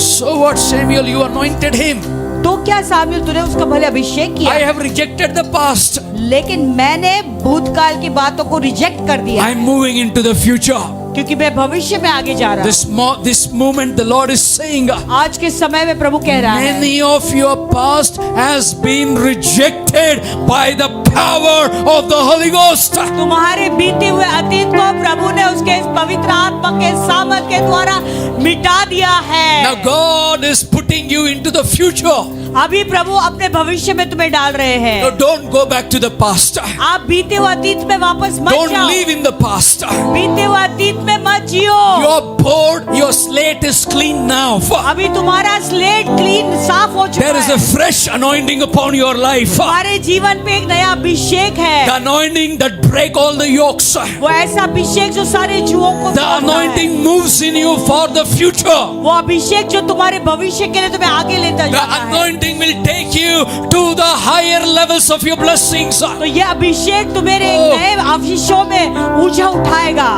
So what, Samuel? You anointed him. तो क्या सामुएल तूने उसका भले अभिषेक किया? I have rejected the past. लेकिन मैंने भूतकाल की बातों को रिजेक्ट कर दिया, I'm moving into the future. क्योंकि मैं भविष्य में आगे जा रहा हूँ। This moment the Lord is saying, आज के समय में प्रभु कह रहा है, many of your past has been rejected by the power of the Holy Ghost. तुम्हारे बीते हुए अतीत को प्रभु ने उसके इस पवित्र आत्मा के सामर्थ के द्वारा मिटा दिया है। Now God is putting you into the future. अभी प्रभु अपने भविष्य में तुम्हें डाल रहे No, हैं। don't go back to the past. आप बीते हुए अतीत में वापस मत Don't जाओ। live in the past. बीते हुए अतीत में मत जियो। Your board, your slate is clean now. अभी तुम्हारा स्लेट क्लीन साफ हो चुका There is a है। fresh anointing upon your life. तुम्हारे जीवन पे एक नया अभिषेक The है। anointing that break all the yokes. वो ऐसा अभिषेक जो सारे जुओं को The तोड़ता है। anointing moves in you for the future. वो अभिषेक जो तुम्हारे भविष्य के लिए तुम्हें आगे लेता The जाता है। anointing will take you to the higher levels of your blessings. तो ये अभिषेक तुम्हारे Oh. नए आशीषों में ऊंचा उठाएगा।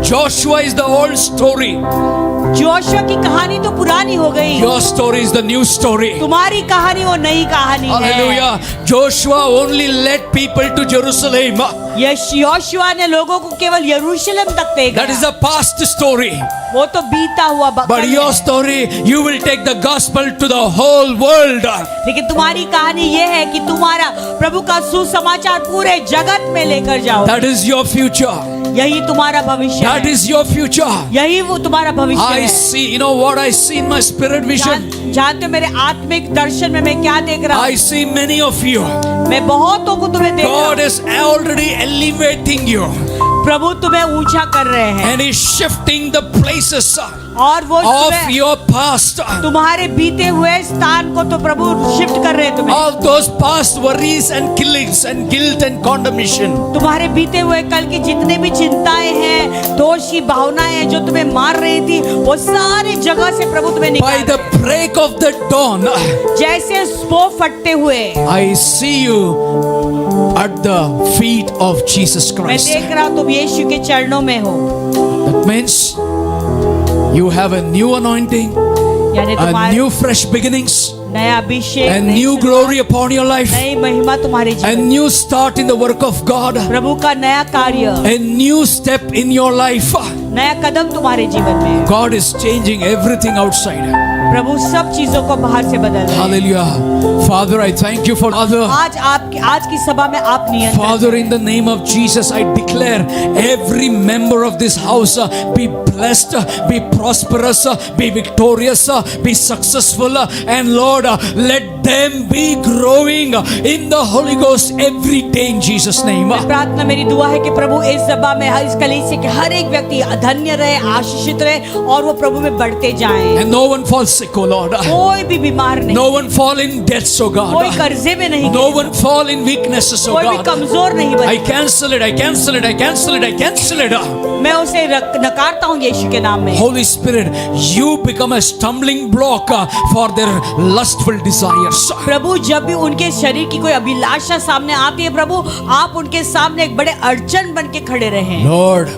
Joshua is the old story. Joshua की कहानी तो पुरानी हो गई। Your story is the new story. तुम्हारी कहानी वो नई कहानी है। Hallelujah. Joshua only led people to Jerusalem. Joshua ने लोगों को केवल यरूशलेम तक ले That is गया। a past story. वो तो बीता हुआ But पल your है। story, you will take the gospel to the whole world. लेकिन तुम्हारी कहानी ये है कि तुम्हारा प्रभु का सुसमाचार पूरे जगत में लेकर जाओ। That is your future. यही तुम्हारा भविष्य That है। is your future. यही वो तुम्हारा भविष्य I है। see, you know what I see in my spirit vision? जानते हो मेरे आत्मिक दर्शन में मैं क्या देख रहा I हूँ? see many of you. मैं बहुतों को तुम्हें देख रहा God हूँ। is already elevating you प्रभु तुम्हें ऊंचा कर रहे हैं and is shifting the places और वो of तुम्हें your past. तुम्हारे बीते हुए स्थान को तो प्रभु शिफ्ट कर रहे हैं तुम्हें। All those past worries and killings and guilt and condemnation. तुम्हारे बीते हुए कल की जितने भी चिंताएं हैं, दोष की भावनाएं हैं जो तुम्हें मार रही थी, वो सारी जगह से प्रभु तुम्हें By निकाल the रहे हैं। break of the dawn, जैसे वो फटते हुए I see you at the feet of Jesus मैं Christ. देख रहा हूँ तुम यीशु के चरणों में हो। That means you have a new anointing, यानी a तुम्हारे new fresh beginnings, नया अभिषेक, a नई new शुरुआत, glory upon your life, नई महिमा तुम्हारे a जीवन, new start in the work of God, प्रभु का नया कार्य, a new step in your life. नया कदम तुम्हारे जीवन में है। God is changing everything outside. प्रभु सब चीजों को बाहर से बदल रहे हैं। Hallelujah. Father, I thank you for Father. आज की सभा में आप नियंत्रण Father, in the name of Jesus, I declare every member of this house be blessed, be prosperous, be victorious, be successful, and Lord, let them be growing in the Holy Ghost every day in Jesus' name. प्रार्थना मेरी दुआ है कि प्रभु इस सभा में इस कलीसिया के हर एक व्यक्ति धन्य रहे, आशीषित रहे और वो प्रभु में बढ़ते जाएं। And no one falls sick, oh Lord. कोई भी बीमार नहीं, No one fall in debts, oh कोई God. कर्जे में नहीं, No one fall in weaknesses, oh कोई भी God. कमजोर नहीं I बने। cancel it, I cancel it, I cancel it, I cancel it. मैं उसे नकारता हूँ यीशु के नाम में। Holy Spirit, you become a stumbling block for their lustful desires. प्रभु जब भी उनके शरीर की कोई अभिलाषा सामने आती है, प्रभु आप उनके सामने एक बड़े अड़चन बन के खड़े रहे। Lord,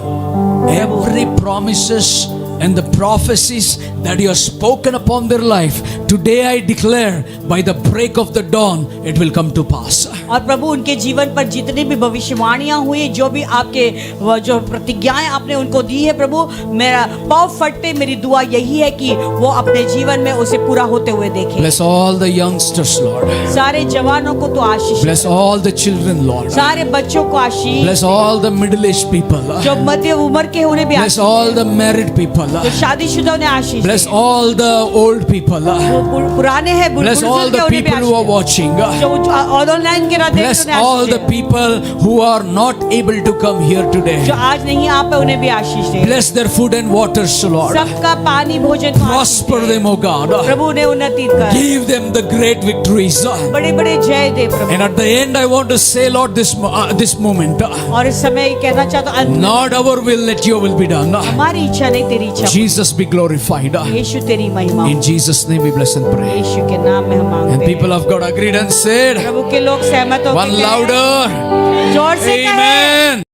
every promises and the prophecies that you have spoken upon their life, today I declare by the break of the dawn, it will come to pass. और प्रभु उनके जीवन पर जितनी भी भविष्यवाणियां हुई, जो भी आपके वो जो प्रतिज्ञाएं आपने उनको दी है, प्रभु मेरा पाँव फटते मेरी दुआ यही है कि वो अपने जीवन में उसे पूरा होते हुए देखें। Bless all the youngsters, Lord. सारे जवानों को तो आशीष, Bless all the children, Lord. सारे बच्चों को आशीष, Bless all the middle-aged people. जो मध्य उम्र के उन्हें भी Bless Ashish, all the married people. जो शादीशुदा उन्हें आशीष, Bless all the old people. वो पुराने हैं, Bless all the people who are watching. जो ऑनलाइन के रात Bless all the people who are not able to come here जो today. आज नहीं आ पाए उन्हें भी आशीष दे। Bless their food and waters, Lord. सबका पानी भोजन को आशीष Prosper दे। them, O God. प्रभु उन्हें उन्नति कर, Give them the great victories. बड़े बड़े जय दे प्रभु। And at the end, I want to say, Lord, this moment, और इस समय कहना चाहता हूं, अंत में not our will, let your will be done. हमारी इच्छा नहीं तेरी इच्छा, Jesus be glorified. यीशु तेरी महिमा हो। In Jesus' name we bless and pray. यीशु के नाम में हम And मांगते हैं। people of God agreed and said, प्रभु के लोग सहमत हो one louder, जोर से कहें। Amen.